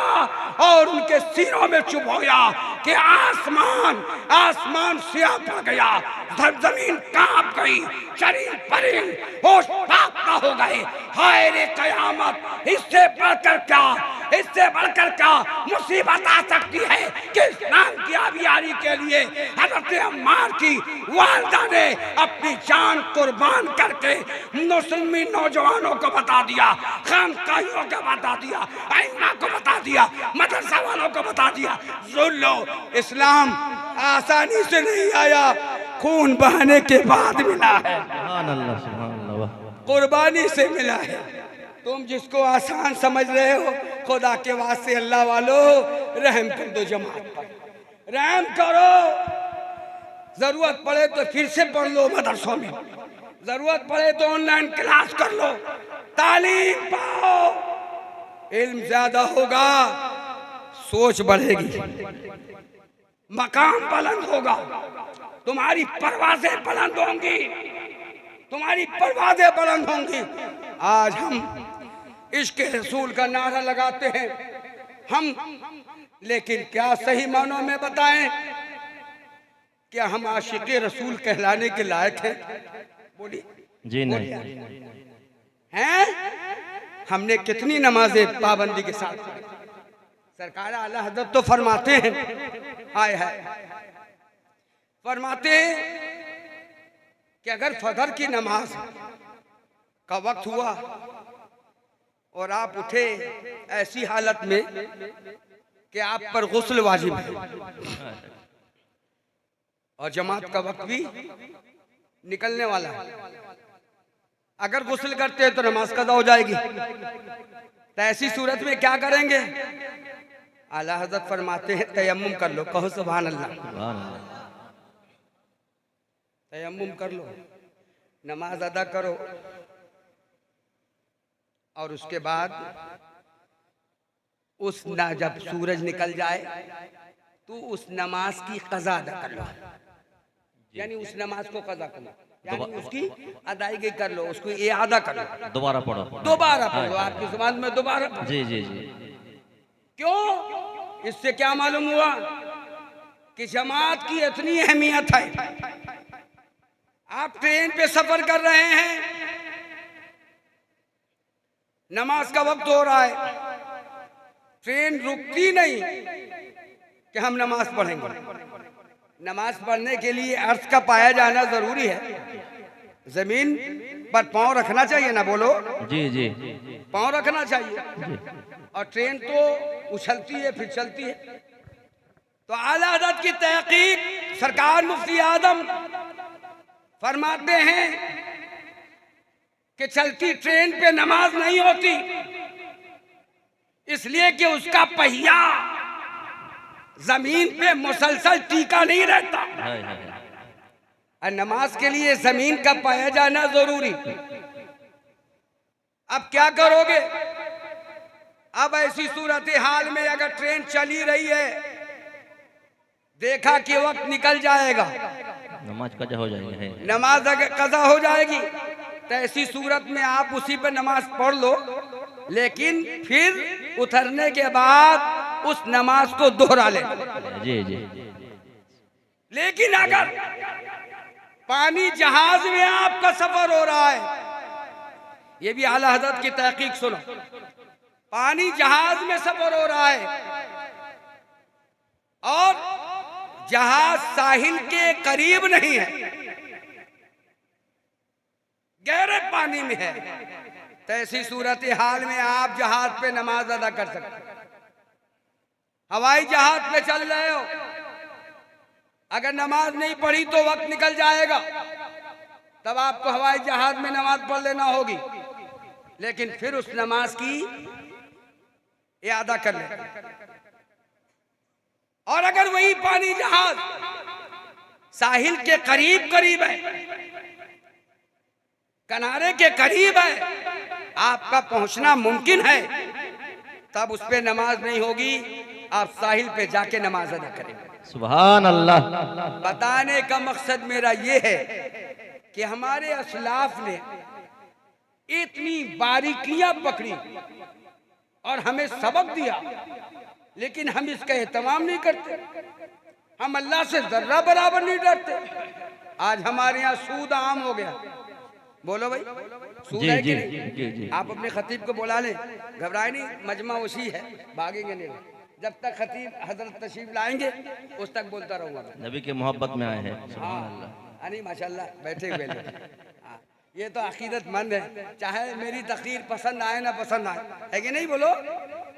और उनके सीनों में चुभोया कि आसमान सियाह पड़ गया, जमीन कांप गई, शरीर परिंद होश बाक हो गए। हाय रे कयामत, इससे बढ़कर क्या इससे बढ़कर क्या मुसीबत आ सकती है कि इस्लाम की आबियारी के लिए हज़रत अम्मार की वालिदा ने अपनी जान कुर्बान करके मुस्लिमी नौजवानों को बता दिया, खानकाहियों को बता दिया, आइम्मा को बता दिया, मदरसा वालों को बता दिया, सुन लो इस्लाम आसानी से नहीं आया, खून बहाने के बाद मिला है, सुभान अल्लाह, कुर्बानी से मिला है। तुम जिसको आसान समझ रहे हो, खुदा के वास्ते अल्लाह वालों रहम कर दो, जमात पर रहम करो। जरूरत पड़े तो फिर से पढ़ लो मदरसों में, जरूरत पड़े तो ऑनलाइन क्लास कर लो, तालीम पाओ, इल्म ज्यादा होगा, सोच बढ़ेगी, मकाम बुलंद होगा, तुम्हारी परवाज़ें बुलंद होंगी, तुम्हारी परवाज़ें बुलंद होंगी। आज हम इश्क़ रसूल का नारा लगाते हैं हम, लेकिन क्या सही मानों में बताएं, क्या हम आशिक़े रसूल कहलाने के लायक हैं? बोलिए जी नहीं हैं? हमने कितनी नमाजें पाबंदी के साथ पढ़ी? सरकार आला हज़रत तो फरमाते हैं, हाय हाय फरमाते हैं कि अगर फजर की नमाज का वक्त हुआ और आप उठे ऐसी हालत में कि आप पर गुस्ल वाजिब है और जमात का वक्त भी निकलने वाला है, अगर गुस्ल करते हैं तो नमाज कज़ा हो जाएगी, तो ऐसी सूरत में क्या करेंगे? आला हज़रत फरमाते हैं तयम्मुम कर लो, कहो सुभान अल्लाह, तयम्मुम कर लो, नमाज अदा करो और उसके बाद उस जब सूरज निकल जाए तो उस नमाज की कज़ा अदा कर लो, यानी उस नमाज को कज़ा कर लो, यानी उसकी अदायगी कर लो, उसको इआदा कर लो, दोबारा पढ़ो, दोबारा पढ़ो, आपकी ज़बान में दोबारा पढ़ो। जी जी जी। क्यों? इससे क्या मालूम हुआ कि जमात की इतनी अहमियत है। आप ट्रेन पे सफर कर रहे हैं, नमाज का वक्त हो रहा है, ट्रेन रुकती नहीं कि हम नमाज पढ़ेंगे। नमाज पढ़ने के लिए अर्श का पाया जाना जरूरी है, जमीन पर पांव रखना चाहिए ना, बोलो जी जी, पांव रखना चाहिए, और ट्रेन तो उछलती है फिर चलती है। तो आला हज़रत की तहकीक सरकार मुफ्ती आदम फरमाते हैं कि चलती ट्रेन पे नमाज नहीं होती, इसलिए कि उसका पहिया जमीन पे मुसलसल टीका नहीं रहता, और नमाज के लिए जमीन का पाया जाना जरूरी। अब क्या करोगे? अब ऐसी सूरत हाल में अगर ट्रेन चली रही है, देखा कि वक्त निकल जाएगा, नमाज कज़ा हो जाएगी, नमाज अगर कज़ा हो जाएगी, तो ऐसी सूरत में आप उसी पे नमाज पढ़ लो, लेकिन फिर उतरने के बाद उस नमाज को दोहरा ले। जी जी। लेकिन अगर पानी जहाज में आपका सफर हो रहा है, ये भी आला हज़रत की तहकीक सुनो, पानी जहाज में सफर हो रहा है और जहाज साहिल के करीब नहीं है, गहरे पानी में है, तो ऐसी सूरत हाल में आप जहाज पे नमाज अदा कर सकते। हवाई जहाज पे चल रहे हो, अगर नमाज नहीं पढ़ी तो वक्त निकल जाएगा, तब आपको हवाई जहाज में नमाज पढ़ लेना होगी, लेकिन फिर उस नमाज की इआदा कर ले। और अगर वही पानी जहाज साहिल के करीब करीब है, किनारे के करीब है, आपका पहुंचना मुमकिन है, तब उस पे नमाज नहीं होगी, आप साहिल पे जाके नमाज अदा करेंगे। सुभान अल्लाह। बताने का मकसद मेरा ये है कि हमारे असलाफ ने इतनी बारीकियां पकड़ी और हमें सबक दिया, लेकिन हम इसका एहतमाम नहीं करते, हम अल्लाह से जर्रा बराबर नहीं डरते। आज हमारे यहाँ सूद आम हो गया, बोलो भाई, सूद जी है जी कि नहीं? जी जी आप अपने खतीब को बुला लें, घबराए नहीं, मजमा उसी है, भागेंगे नहीं। जब तक खतीब हजरत तशरीफ लाएंगे उस तक बोलता रहूंगा मैं। नबी के मोहब्बत में आए हैं। हाँ सुभान अल्लाह। नहीं माशाल्लाह बैठे हुए लोग। हाँ, ये तो अकीदतमंद है, चाहे मेरी तकरीर पसंद आए ना पसंद आए, है कि नहीं बोलो,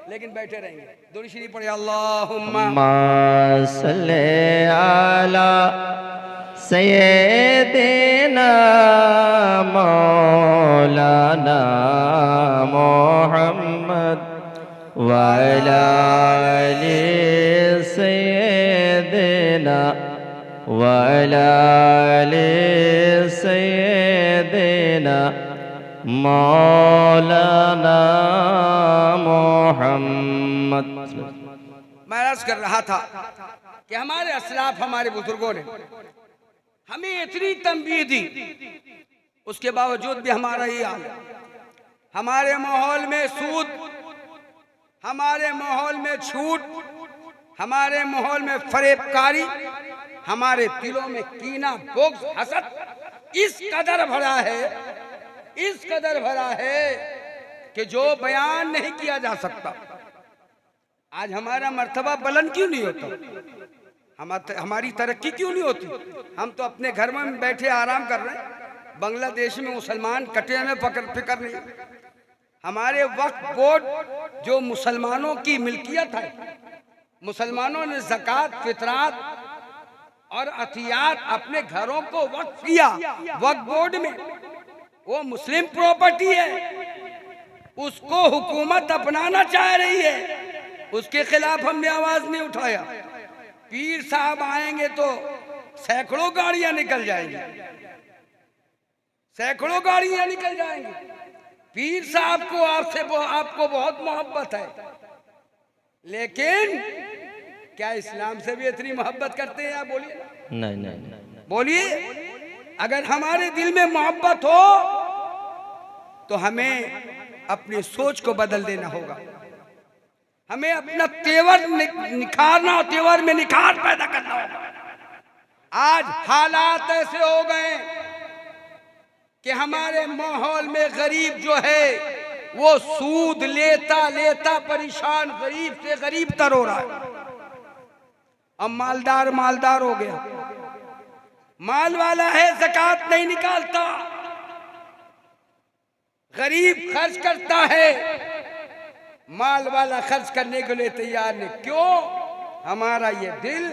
लेकिन बैठे रहेंगे। दुरूद शरीफ पढ़े, अल्लाहुम्मा सल्ले अला सय्यिदिना मौलाना मोहम्मद व अला आलि सय्यिदिना व अला आलि सय्यिदिना मौलाना मोहम्मद। मैं अर्ज कर रहा था कि हमारे असलाफ, हमारे बुजुर्गों ने हमें इतनी तंबीह दी, उसके बावजूद भी हमारा ये हाल है। हमारे माहौल में सूद, हमारे माहौल में छूट, हमारे माहौल में फरेबकारी, हमारे दिलों में कीना, बुग़्ज़, हसद इस कदर भरा है, इस कदर भरा है कि जो बयान नहीं किया जा सकता। आज हमारा मर्तबा बुलंद क्यों नहीं होता? हमारी तरक्की क्यों नहीं होती? हम तो अपने घर में बैठे आराम कर रहे हैं, बांग्लादेश में मुसलमान कटे में फिक्र नहीं। हमारे वक्फ बोर्ड जो मुसलमानों की मिल्कियत है, मुसलमानों ने ज़कात, फितरात और अतियात अपने घरों को वक्फ किया वक्फ बोर्ड में, वो मुस्लिम प्रॉपर्टी है, उसको हुकूमत अपनाना चाह रही है, उसके खिलाफ हमने आवाज नहीं उठाया। पीर साहब आएंगे तो सैकड़ों गाड़ियां निकल जाएंगी, सैकड़ों गाड़ियां निकल जाएंगी। पीर साहब को आपको बहुत मोहब्बत है, लेकिन क्या इस्लाम से भी इतनी मोहब्बत करते हैं आप? बोलिए नहीं नहीं नहीं। बोलिए। अगर हमारे दिल में मोहब्बत हो तो हमें अपनी सोच को बदल देना होगा, हमें अपना तेवर निखारना और तेवर में निखार पैदा करना होगा। आज हालात ऐसे हो गए कि हमारे माहौल में गरीब जो है वो सूद लेता लेता परेशान, गरीब से गरीब तर हो रहा है। अब मालदार मालदार हो गया, माल वाला है ज़कात नहीं निकालता, गरीब खर्च करता है, माल वाला खर्च करने के लिए तैयार नहीं। क्यों? हमारा ये दिल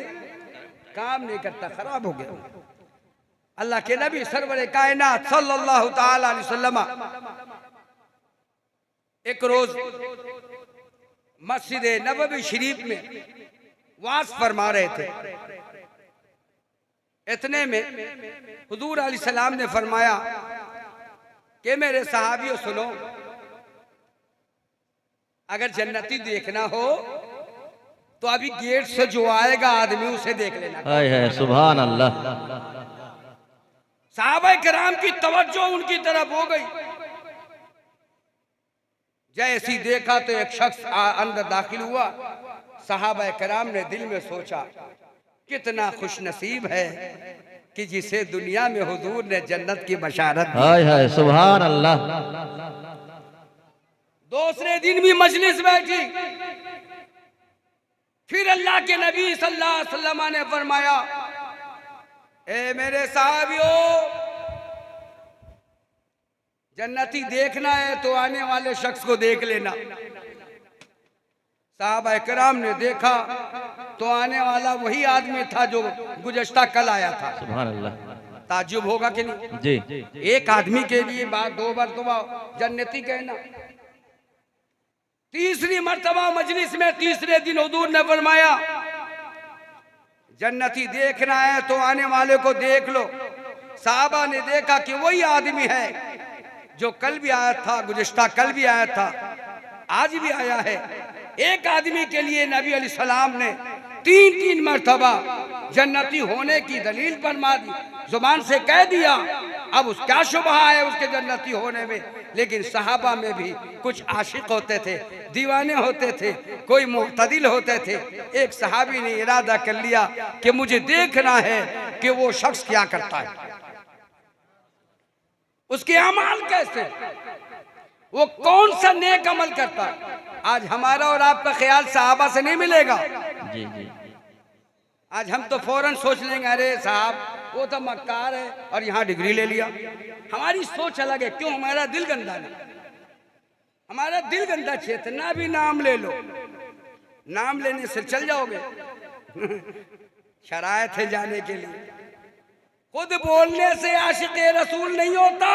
काम नहीं करता, खराब हो गया। अल्लाह के नबी सरवर कायनात सल्लल्लाहु ताला अलैहि वसल्लम एक रोज मस्जिद नबवी शरीफ में वाज फरमा रहे थे। इतने में हुजूर अलैहि सलाम ने फरमाया कि मेरे सहाबियों सुनो, अगर जन्नती देखना हो तो अभी गेट से जो आएगा आदमी उसे देख लेना। हाय हाय सुभान अल्लाह। सहाबा किराम की तवज्जो उनकी तरफ हो गई। जैसी देखा तो एक शख्स अंदर दाखिल हुआ। सहाबा किराम ने दिल में सोचा, कितना खुश नसीब है कि जिसे दुनिया में हुजूर ने जन्नत की बशारत दी। हाय हाय सुभान अल्लाह। दूसरे दिन भी मजलिस बैठी, फिर अल्लाह के नबी सल्लल्लाहु अलैहि वसल्लम ने फरमाया, ए मेरे साहबियों, जन्नती देखना है तो आने वाले शख्स को देख लेना। साहबा किराम ने देखा तो आने वाला वही आदमी था जो गुज़श्ता कल आया था। सुभान अल्लाह। ताज्जुब होगा कि नहीं? जी। एक आदमी के लिए बात दो मरतबा जन्नती कहना। तीसरी मर्तबा मजलिस में तीसरे दिन हुजूर ने फरमाया, जन्नती देखना है तो आने वाले को देख लो। साहबा ने देखा कि वही आदमी है जो कल भी आया था, गुज़श्ता कल भी आया था, आज भी आया है। एक आदमी के लिए नबी अलैहि सलाम ने तीन तीन मर्तबा जन्नती होने की दलील फरमा दी, जुबान से कह दिया। अब क्या शुबहा है उसके जन्नती होने में? लेकिन सहाबा में भी कुछ आशिक होते थे, दीवाने होते थे, कोई मुअतदिल होते थे। एक सहाबी ने इरादा कर लिया कि मुझे देखना है कि वो शख्स क्या करता है। उसके अमाल कैसे, वो कौन सा नेक अमल करता है। आज हमारा और आपका ख्याल सहाबा से नहीं मिलेगा। जी जी। आज हम तो फौरन सोच लेंगे अरे साहब वो तो मक्कार है और यहाँ डिग्री ले लिया। हमारी सोच अलग है। क्यों? हमारा दिल गंदा नहीं, हमारा दिल गंदा। चेतना भी नाम ले लो, नाम लेने से चल जाओगे। शरायत है जाने के लिए। खुद बोलने से आशिक़े रसूल नहीं होता,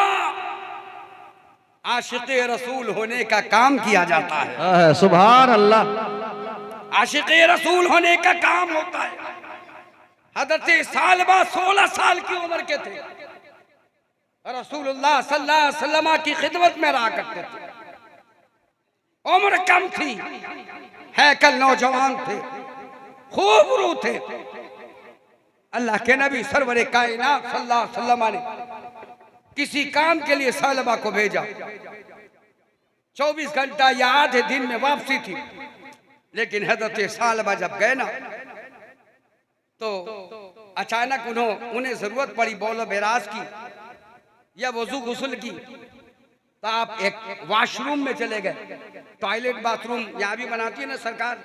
आशिक़े रसूल होने का काम किया जाता है। सुभान अल्लाह। आशिक़े रसूल होने का काम होता है। हज़रत सालबा 16 साल की उम्र के थे, रसूलुल्लाह सल्लल्लाहु अलैहि वसल्लम की खिदमत में रहा करते थे। उम्र कम थी, हैकल नौजवान थे, खूबरू थे। अल्लाह के नबी सरवरे कायनात सल्लल्लाहु अलैहि वसल्लम ने किसी काम के लिए सालबा को भेजा। 24 घंटा या आधे दिन में वापसी थी। लेकिन हज़रत सालबा जब गए ना तो अचानक उन्हें जरूरत पड़ी बौल बेराज की या वजू गुस्ल की। तो आप एक वॉशरूम में चले गए, टॉयलेट बाथरूम यहाँ भी बनाती है ना सरकार।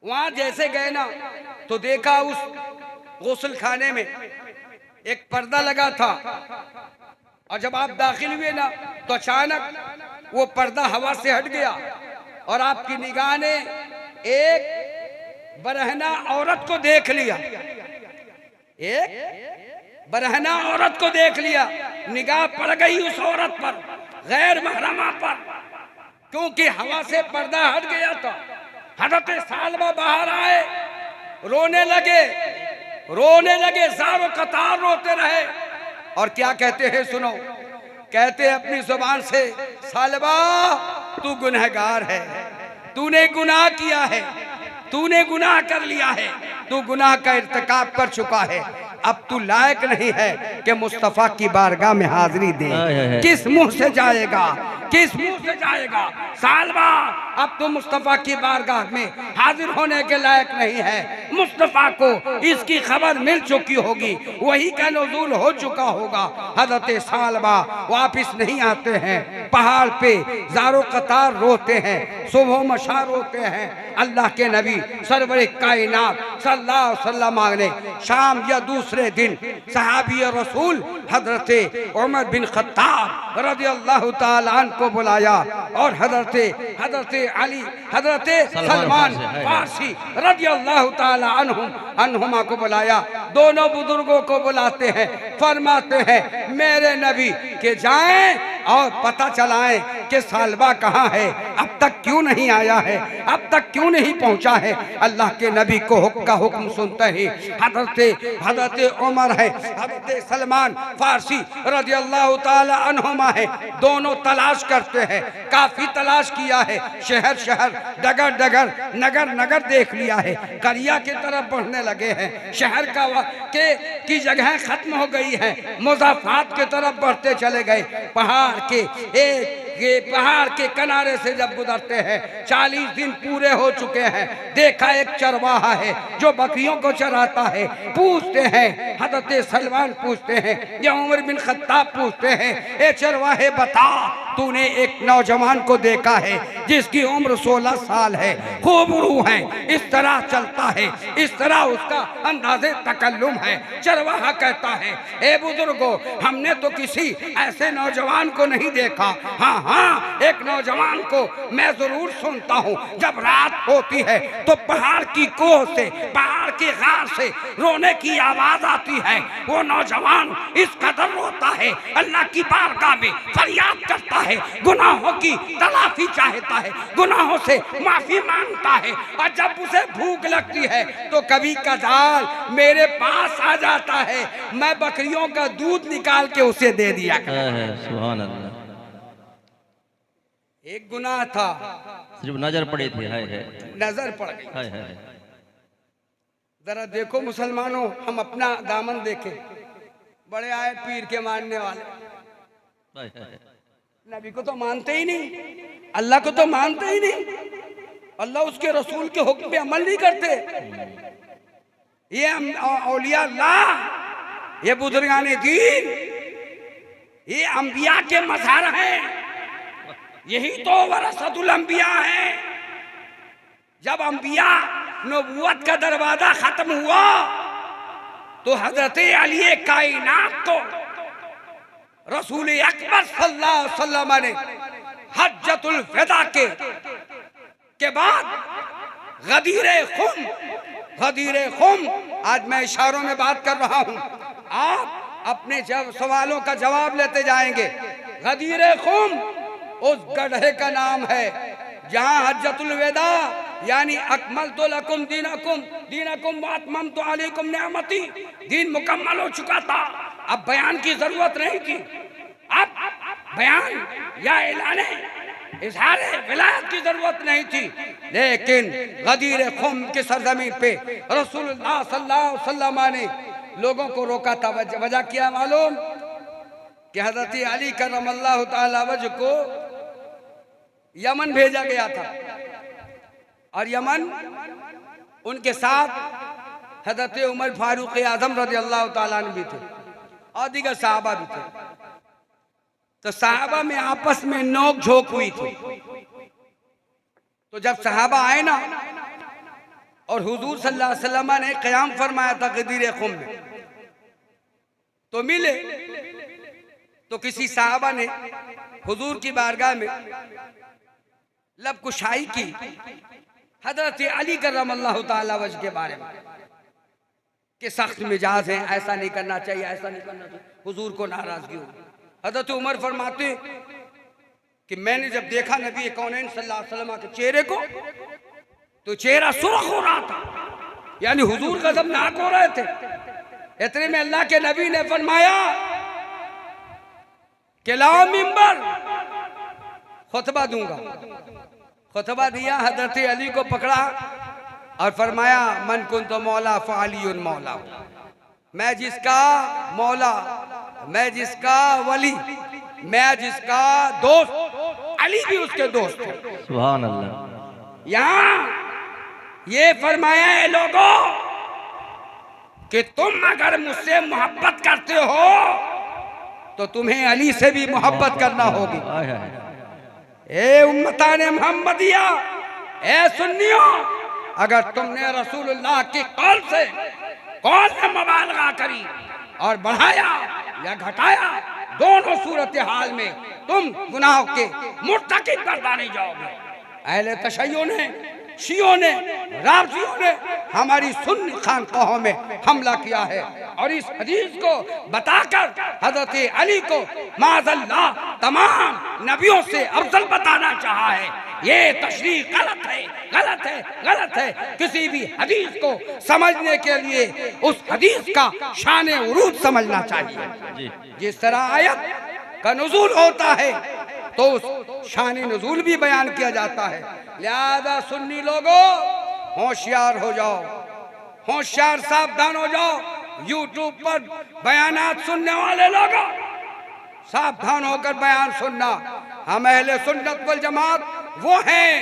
वहां जैसे गए ना तो देखा उस गुस्ल खाने में एक पर्दा लगा था, और जब आप दाखिल हुए ना तो अचानक वो पर्दा हवा से हट गया और आपकी निगाह ने एक बरहना औरत को देख लिया। एक बरहना औरत को देख लिया। निगाह पड़ गई उस औरत पर, गैर महरमा पर, क्योंकि हवा से पर्दा हट गया था। हज़रत सालबा बाहर आए, रोने लगे, ज़ारो कतार रोते रहे। और क्या कहते हैं सुनो, कहते हैं अपनी जुबान से, सालबा तू गुनहगार है, तूने गुनाह किया है, तूने गुनाह कर लिया है, तू गुनाह का इर्तिकाब कर चुका है। अब तू लायक नहीं है कि मुस्तफा की बारगाह में हाजिरी दे। किस मुंह से जाएगा, किस मुंह से जाएगा? सालबा अब तो मुस्तफा की बारगाह में हाजिर होने के लायक नहीं है। मुस्तफा को इसकी खबर मिल चुकी होगी, वही का नुज़ूल हो चुका होगा। हज़रत सालबा वापिस नहीं आते हैं, पहाड़ पे ज़ारो कतार रोते हैं, सुबह मशा रोते हैं। अल्लाह के नबी सरवरे कायनात सल्लल्लाहु अलैहि वसल्लम ने शाम या दूसरे दिन सहाबी रसूल हज़रत उमर बिन खत्ताब रज़ियल्लाहु ताला अन्हु को बुलाया और हज़रत अली, हज़रत सलमान फारसी रज़ियल्लाहु ताला अन्हुमा को बुलाया। दोनों बुजुर्गों को बुलाते हैं, फरमाते हैं मेरे नबी के जाएं और पता चलाएं कि सालबा कहाँ है, अब तक क्यों नहीं आया है, अब तक क्यों नहीं पहुंचा है। अल्लाह के नबी को का हुक्म सुनते ही हज़रत उमर है, हज़रत सलमान फारसी रज़ियल्लाहु ताला अन्हुमा है, दोनों तलाश करते हैं। काफी तलाश किया है, शहर शहर, डगर डगर, नगर नगर देख लिया है, करिया की तरफ बढ़ने लगे हैं। शहर की जगह खत्म हो गई है, मुज़ाफ़ात की तरफ बढ़ते चले गए। पहाड़ के किनारे से जब गुजरते हैं, 40 दिन पूरे हो चुके हैं। देखा एक चरवाहा है जो बकरियों को चराता है। पूछते हैं, हज़रत सलमान पूछते हैं या उमर बिन खत्ताब पूछते हैं, ए चरवाहे बता, तूने एक नौजवान को देखा है जिसकी उम्र 16 साल है, खूबरू है, इस तरह चलता है, इस तरह उसका अंदाज़े तकल्लुम है। चरवाहा कहता है, ए बुजुर्गो, हमने तो किसी ऐसे नौजवान को नहीं देखा। हाँ, एक नौजवान को मैं जरूर सुनता हूँ। जब रात होती है तो पहाड़ की कोह से, पहाड़ के गार से रोने की आवाज आती है। वो नौजवान इस कदर रोता है, अल्लाह की बारगाह में फरियाद करता है, गुनाहों की तलाफी चाहता है, गुनाहों से माफी मांगता है। और जब उसे भूख लगती है तो कभी कदार मेरे पास आ जाता है, मैं बकरियों का दूध निकाल के उसे दे दिया करता। सुभान अल्लाह। एक गुनाह था, सिर्फ नजर पड़ी थी, नजर पड़ गई। हाय। जरा देखो मुसलमानों, हम अपना दामन देखें। बड़े आए पीर के मानने वाले, नबी को तो मानते ही नहीं, अल्लाह को तो मानते ही नहीं, अल्लाह उसके रसूल के हुक्म पे अमल नहीं करते। ये औलिया अल्लाह, ये बुजुर्गाने दीन, ये अंबिया के मज़हर हैं, यही तो वरसतुल अंबिया है। जब अंबिया नबूवत का दरवाजा खत्म हुआ तो हजरत अली कायनात को रसूल अकबर सल्लल्लाहु अलैहि वसल्लम ने हज्जतुल विदा के बाद गदीरे खुम, आज मैं इशारों में बात कर रहा हूं, आप अपने सवालों का जवाब लेते जाएंगे। गदीरे खुम उस गड्ढे का नाम है जहां हज्जतुल विदा यानी अकमलतु लकुम दीनकुम व अतममतु अलैकुम निअमती, दीन मुकम्मल हो चुका था, अब बयान की जरूरत नहीं थी। अब बयान या ऐलान इजहार विलायत की जरूरत नहीं थी। लेकिन गदीर खुम की सरजमीन पे रसूलुल्लाह सल्लल्लाहु अलैहि वसल्लम ने लोगों को रोका था। वजह क्या मालूम? कि हजरत अली करमल्लाहु ताला वजह को यमन भेजा गया था और यमन उनके साथ हजरत उमर फारूक आजम रज़ियल्लाहु ताला अन्हु भी थे और दीगर सहाबा भी थे। तो सहाबा में आपस में नोक झोंक हुई थी। तो जब सहाबा आए ना और हुजूर सल्लल्लाहु अलैहि वसल्लम ने क़याम फरमाया था गदीर खुम में, तो मिले तो किसी सहाबा ने हुजूर की बारगाह में लब कुशाई की हजरत अली करमल्लाहु ताला वजह के बारे में कि सख्त मिजाज है, ऐसा नहीं करना चाहिए, ऐसा नहीं करना चाहिए, हुजूर को नाराजगी होगी। हजरत उमर फरमाते कि मैंने जब देखा नबी कौनैन सल्लल्लाहु अलैहि वसल्लम के चेहरे को तो चेहरा सुर्ख हो रहा था, यानी हुजूर गज़बनाक हो रहे थे। इतने में अल्लाह के नबी ने फरमाया कि लाओ मिंबर, खुतबा दूंगा। खुतबा दिया, हजरत अली को पकड़ा और फरमाया मन कुन्तु मौला फ़अलियुन मौला, मैं जिसका मौला, मैं जिसका वली, मैं जिसका दोस्त, अली भी उसके दोस्त है। सुभान अल्लाह। यहाँ ये फरमाया है लोगों कि तुम अगर मुझसे मोहब्बत करते हो तो तुम्हें अली से भी मोहब्बत करना होगी। ए उम्मताने मोहम्मदिया, ए सुन्नियों, अगर तुमने रसूलुल्लाह की कौल से कौल में मुबालगा करी और बढ़ाया या घटाया, दोनों सूरत हाल में तुम गुनाह के मुर्तकिब गर्दाने जाओगे। अहले तशय्युओं ने, शियों ने, राफ़िज़ियों ने हमारी सुन्नी खानकाहों में हमला किया है और इस हदीस को बताकर हजरत अली को माज़अल्लाह तमाम नबियों से अफजल बताना चाहा है। ये तशरीह गलत है, गलत है, गलत है। किसी भी हदीस को समझने के लिए उस हदीस का शान उरूज समझना चाहिए। जिस तरह आयत का नुज़ूल होता है तो उस शान नुज़ूल भी बयान किया जाता है। लिहाजा सुन्नी लोगों होशियार हो जाओ, होशियार सावधान हो जाओ। यूट्यूब पर बयानात सुनने वाले लोगों सावधान होकर बयान सुनना। हम अहले सुन्नत वल जमात वो हैं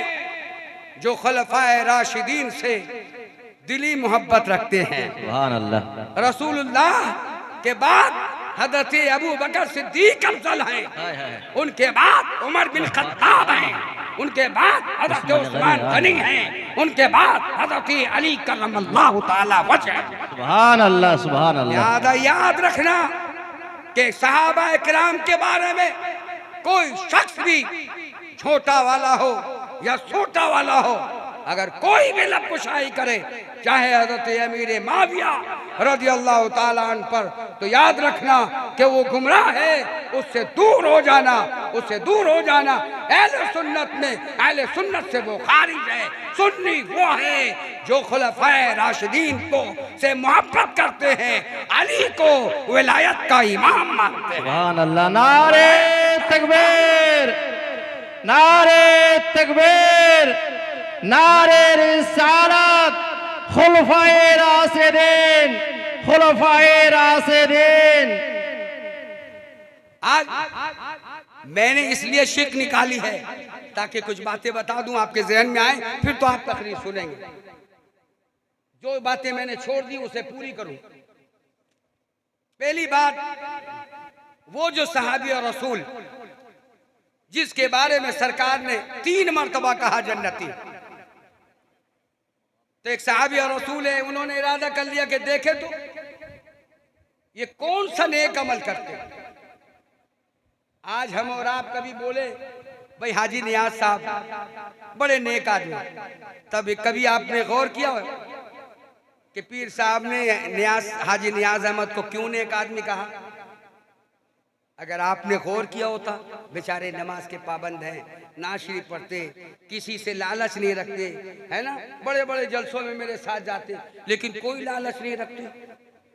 जो खुलफाए राशिदीन से दिली मोहब्बत रखते हैं। सुभान अल्लाह। रसूलुल्लाह के बाद हज़रत अबू बकर सिद्दीक अफजल हैं, उनके बाद उमर बिन खत्ताब हैं, उनके बाद हज़रत उस्मान गनी हैं, उनके बाद हज़रत अली करमल्लाहु ताला वजह। सुभान अल्लाह, सुभान अल्लाह। याद रखना कि सहाबा इकराम के बारे में कोई शख्स भी छोटा वाला हो या छोटा वाला हो, अगर कोई भी लबकुशाई करे, चाहे हज़रत अमीर माविया रज़ियल्लाहु ताला अन्हु पर, तो याद रखना कि वो गुमराह है, उससे दूर हो जाना, उससे दूर हो जाना। अहले सुन्नत में, अहले सुन्नत से वो खारिज है। सुन्नी वो है जो खुलफाए राशिदीन को से मोहब्बत करते हैं, अली को विलायत का इमाम मानते हैं। सुभान अल्लाह। नारे तकबीर, नारे तकबीर, नारे रिसालत, खुलफाए राशिदीन, खुलफाए राशिदीन। आज मैंने इसलिए शिक निकाली है ताकि कुछ बातें बता दूं, आपके जहन में आए, फिर तो आप तकरीर सुनेंगे। जो बातें मैंने छोड़ दी उसे पूरी करूं। पहली बात, वो जो सहाबी और रसूल जिसके बारे में सरकार ने 3 मर्तबा कहा जन्नती, तो एक सहाबी और रसूल है, उन्होंने इरादा कर लिया कि देखे तो ये कौन सा नेक अमल करते हैं। आज हम और आप कभी बोले भाई हाजी नियाज साहब बड़े नेक आदमी, तब कभी आपने गौर किया हो कि पीर साहब ने हाजी नियाज अहमद को क्यों नेक आदमी कहा? अगर आपने गौर किया होता, बेचारे नमाज के पाबंद हैं, नाज शरीफ पढ़ते, किसी से लालच नहीं रखते, है ना, बड़े बड़े जलसों में मेरे साथ जाते, लेकिन कोई लालच नहीं रखते।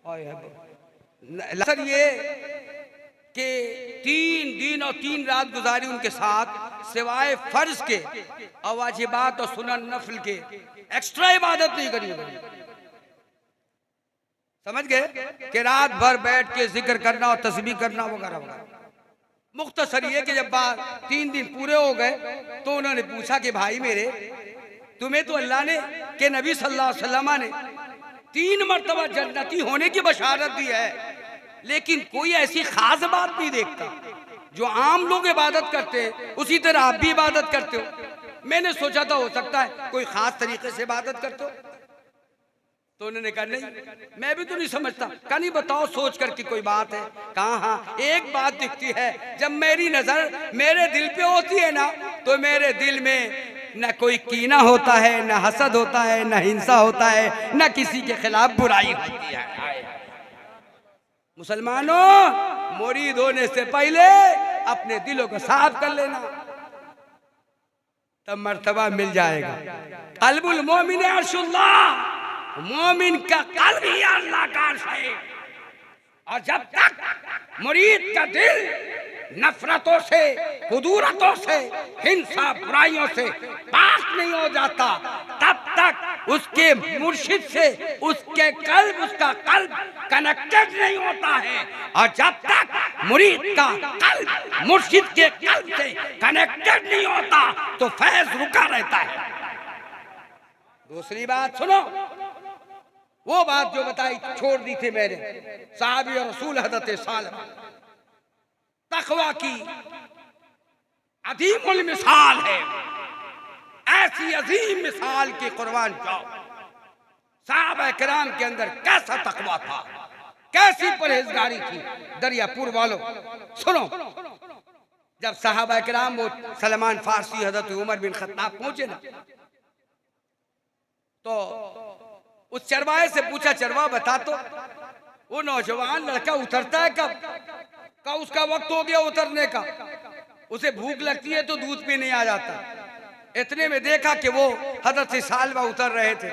और ये कि 3 दिन और 3 रात गुजारी उनके साथ, सिवाय फर्ज के और वाजिबात और सुनन नफल के एक्स्ट्रा इबादत नहीं करी। समझ गए कि रात भर बैठ के जिक्र करना और तस्बीह करना वगैरह वगैरह। मुख्तसर ये कि जब 3 दिन पूरे हो गए तो उन्होंने पूछा कि भाई मेरे, तुम्हें तो अल्लाह ने के नबी सल्लल्लाहु अलैहि वसल्लम ने 3 मर्तबा जन्नती होने की बशारत दी है, लेकिन कोई ऐसी खास बात नहीं देखता। जो आम लोग इबादत करते हैं उसी तरह आप भी इबादत करते हो। मैंने सोचा था हो सकता है कोई खास तरीके से इबादत करते हो। तो उन्होंने कहा नहीं, मैं भी तो नहीं समझता। कहा नहीं, बताओ सोच कर की कोई बात है? कहा हाँ, एक बात दिखती है, जब मेरी नजर मेरे दिल पे होती है ना, तो मेरे दिल में न कोई कीना होता है, न हसद होता है, न हिंसा होता है, न किसी के खिलाफ बुराई होती है। मुसलमानों, मुरीद होने से पहले अपने दिलों को साफ कर लेना, तब मर्तबा मिल जाएगा। कल्बुल मोमिन अर्शुल्लाह, मोमिन का कल्ब ही अल्लाह का अर्श है। और जब तक मुरीद का दिल नफरतों से, कुदूरतों से, हिंसा बुराइयों से पाक नहीं हो जाता, तब तक उसके मुर्शिद से उसका कल्ब कनेक्टेड नहीं होता है। और जब तक मुरीद का कल्ब मुर्शिद के कल्ब से कनेक्टेड नहीं होता तो फैज रुका रहता है। दूसरी बात सुनो, वो बात जो बताई छोड़ दी थी मैंने, साहबी और रसूल हज़रत सालबा, तक़वा की अजीमुल मिसाल है। ऐसी अजीम मिसाल की कुर्बान जाओ। साहबा किराम के अंदर कैसा तक़वा था, कैसी परहेजगारी थी। दरियापुर वालों सुनो, जब साहबा किराम वो सलमान फारसी हज़रत उमर बिन खत्ताब पहुंचे ना, तो उस चरवाहे से पूछा, चरवा बता तो वो नौजवान लड़का उतरता है कब? का उसका वक्त हो गया उतरने का, उसे भूख लगती है तो दूध पीने आ जाता। इतने में देखा कि वो हज़रत सालबा उतर रहे थे।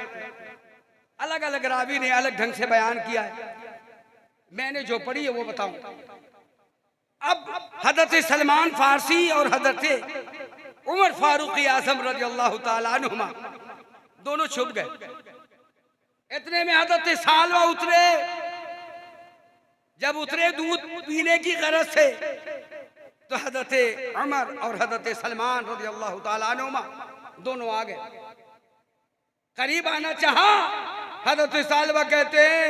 अलग अलग रावी ने अलग ढंग से बयान किया है, मैंने जो पढ़ी है वो बताऊं। अब हज़रत सलमान फारसी और हज़रत उमर फारूक आज़म रज़ियल्लाहु ताला अन्हुमा दोनों छुप गए। इतने में हज़रत सालबा उतरे। जब उतरे दूध पीने की गरज से, तो हज़रत उमर और हज़रत सलमान रज़ियल्लाहु ताला अन्हुमा दोनों आ गए। करीब आना चाहा, हज़रत सालबा कहते हैं,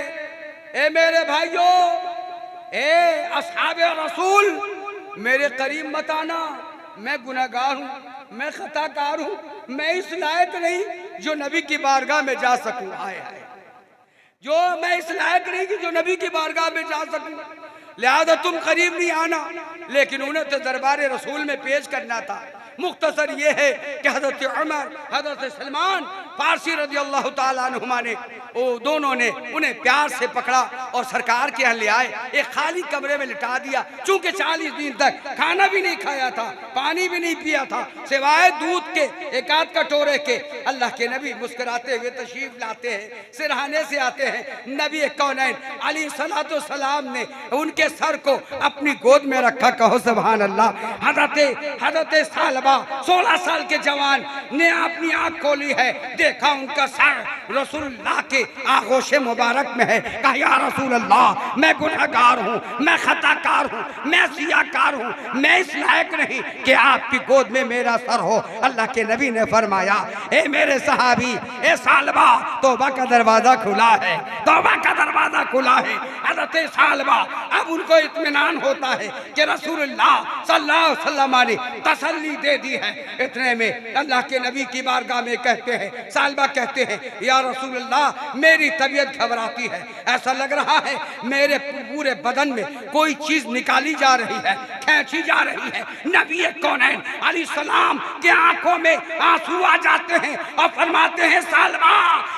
ए मेरे भाइयों, ए असहाबे रसूल, मेरे करीब मत आना, मैं गुनहगार हूँ, मैं खताकार हूँ, मैं इस लायक नहीं जो नबी की बारगाह में जा सकूं। आए जो मैं इस लायक नहीं कि जो नबी की बारगाह में जा सकूं, लिहाजा तुम करीब नहीं आना। लेकिन उन्हें तो दरबार रसूल में पेश करना था। मुख्तसर ये है कि हज़रत उमर, हज़रत सलमान फारसी रज़ियल्लाहु ताला अन्हुमा ने, वो दोनों ने उन्हें प्यार से पकड़ा और सरकार के यहाँ ले आए। एक खाली कमरे में लिटा दिया। चूंकि 40 दिन तक खाना भी नहीं खाया था, पानी भी नहीं पिया था, सिवाय दूध के एक आध कटोरे के। अल्लाह के नबी मुस्कुराते हुए तशरीफ लाते हैं, सिरहाने से आते हैं। नबी कौनैन अलैहिस्सलातु सलाम ने उनके सर को अपनी गोद में रखा। कहो सुभान अल्लाह। हज़रत सालबा लड़का 16 साल के जवान ने अपनी आंख खोली है, देखा उनका सर रसूलुल्लाह के आगोश मुबारक में है। कहा या रसूल अल्लाह, मैं गुनहगार हूँ, मैं खताकार हूँ, मैं सियाकार हूँ, मैं इस लायक नहीं कि आपकी गोद में मेरा सर हो। अल्लाह के नबी ने फरमाया, ए मेरे सहाबी, ए सालबा, तौबा का दरवाजा खुला है, तौबा का दरवाजा खुला है। हज़रत सालबा अब उनको इत्मीनान होता है कि रसूलुल्लाह सल्लल्लाहु अलैहि वसल्लम ने तसल्ली दे दी है। इतने में अल्लाह के नबी की बारगाह में कहते हैं, सालबा कहते हैं, या रसूलुल्लाह मेरी तबीयत घबराती है, ऐसा लग रहा है मेरे पूरे बदन में कोई चीज निकाली जा रही है, खींची जा रही है। नबी कौनैन अलैहिस्सलाम के आंखों में आंसू आ जाते हैं और फरमाते हैं, सालबा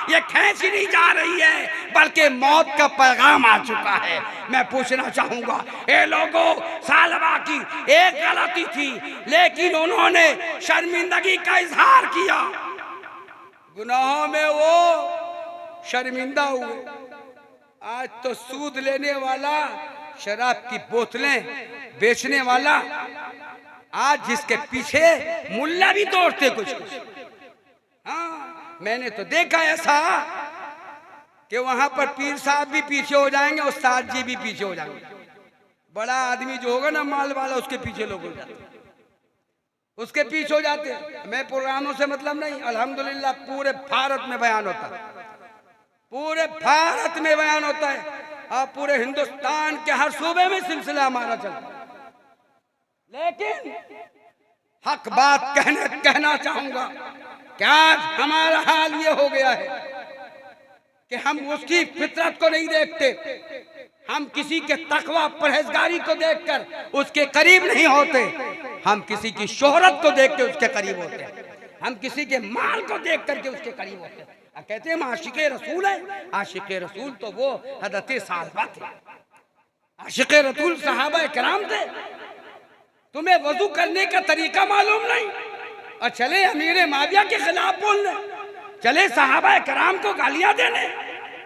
ये खींची नहीं जा रही है बल्कि मौत का पैगाम आ चुका है। मैं पूछना चाहूंगा, ए लोगों, सालबा की एक गलती थी लेकिन उन्होंने शर्मिंदगी का इजहार किया, गुनाहों में वो शर्मिंदा हुए। आज तो सूद लेने वाला, शराब की बोतलें बेचने वाला, आज जिसके पीछे मुल्ला भी दौड़ते कुछ कुछ। हाँ, मैंने तो देखा ऐसा कि वहां पर पीर साहब भी पीछे हो जाएंगे, उस्ताद जी भी पीछे हो जाएंगे। बड़ा आदमी जो होगा ना, माल वाला, उसके पीछे लोग हो जाते, उसके पीछे हो जाते। मैं प्रोग्रामों से मतलब नहीं, अल्हम्दुलिल्लाह पूरे भारत में बयान होता है, पूरे भारत में बयान होता है और पूरे हिंदुस्तान के हर सूबे में सिलसिला हमारा चलता है। लेकिन हक बात कहना चाहूंगा कि आज हमारा हाल ये हो गया है कि हम उसकी फितरत को नहीं देखते, हम किसी के तकवा परहेजगारी को देखकर उसके करीब नहीं होते, हम किसी की शोहरत को देख के उसके करीब होते, हम किसी के माल को देख करके उसके करीब होते। कहते हैं हम आशिक़े रसूल है। आशिक़े रसूल तो वो हज़रत सालबा थे, आशिक़े रसूल सहाबा किराम थे। तुम्हें वजू करने का तरीका मालूम नहीं और चले अमीर माविया के खिलाफ बोलने, चले सहाबा किराम को गालियां देने,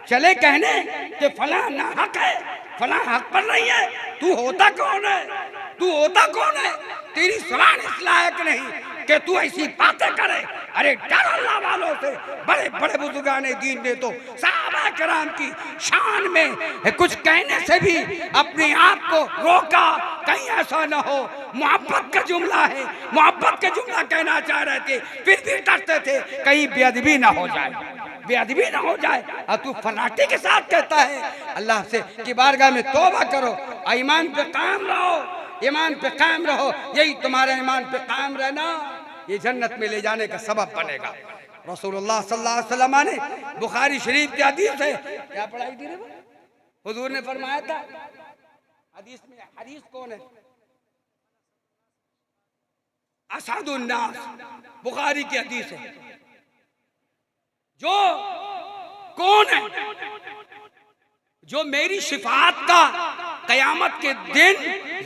चले कहने कि फला ना हक है, फला हक पर नहीं है। तू होता कौन है? तू होता कौन है? तेरी सलाह इस लायक नहीं कि तू ऐसी बातें करे। अरे डर अल्लाह वालों से। बड़े बड़े बुजुर्गाने दीन ने तो सहाबा किराम की शान में कुछ कहने से भी अपने आप को रोका, कहीं ऐसा ना हो। मोहब्बत का जुमला है, मोहब्बत का जुमला कहना चाह रहे थे, फिर भी डरते थे कहीं बेअदबी ना हो जाए, बेअदबी ना हो जाए। और तू फनाटे के साथ कहता है अल्लाह से कि बारगाह में तौबा करो, ईमान पे कायम रहो, ईमान पे कायम रहो। यही तुम्हारा ईमान पे कायम रहना ये जन्नत में ले जाने का सबब बनेगा। रसूलुल्लाह सल्लल्लाहु अलैहि वसल्लम ने बुखारी शरीफ की हदीस है, क्या पढ़ाई थी रे हुजूर ने फरमाया था हदीस में, हदीस कौन है? असदुन्नास, बुखारी की हदीस है। जो कौन है जो मेरी शिफात का कयामत के दिन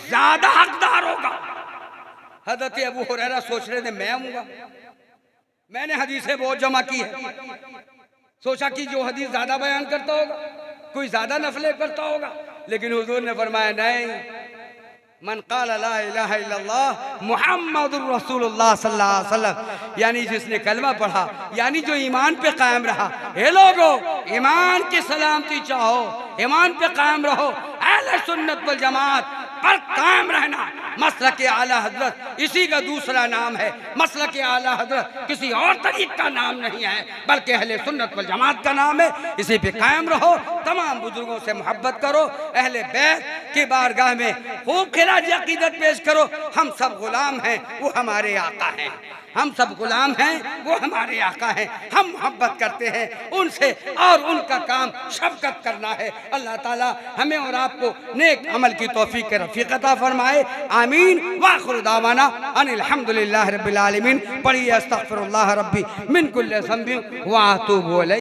ज्यादा हकदार होगा? हज़रत अबू हुरैरा सोच रहे थे मैं हूँगा। मैंने हदीसें बहुत जमा की है, सोचा कि जो हदीस ज्यादा बयान करता होगा कोई ज्यादा नफले करता होगा, लेकिन हुजूर ने फरमाया नहीं, मन क़ाल ला इलाहा इल्लल्लाह मुहम्मदुर रसूलुल्लाह सल्लल्लाहु अलैहि वसल्लम, यानी जिसने कलमा पढ़ा, यानी जो ईमान पे कायम रहा। हे लोगो, ईमान की सलामती चाहो, ईमान पे कायम रहो, अहले सुन्नत वल जमात पर कायम रहना। मसलक आला हजरत इसी का दूसरा नाम है। मसलक आला हजरत किसी और तरीक़ का नाम नहीं है, बल्कि अहले सुन्नत वल जमात का नाम है। इसी पे कायम रहो, तमाम बुजुर्गों से मोहब्बत करो, अहले बैत की बारगाह में खूब खिराज अकीदत पेश करो। हम सब गुलाम हैं, वो हमारे आका हैं, हम सब गुलाम हैं, वो हमारे आका हैं। हम मोहब्बत करते हैं उनसे और उनका काम शफकत करना है। अल्लाह ताला हमें और आपको नेक अमल की तौफीक के रफ़ीक अता फरमाए। आमीन। व आखिरु दावाना अनिल हम्दुलिल्लाहि रब्बिल आलमीन। पढ़िए अस्तगफिरुल्लाह रब्बी मिन कुल्लि ज़ंबिन व अतूबु इलैह।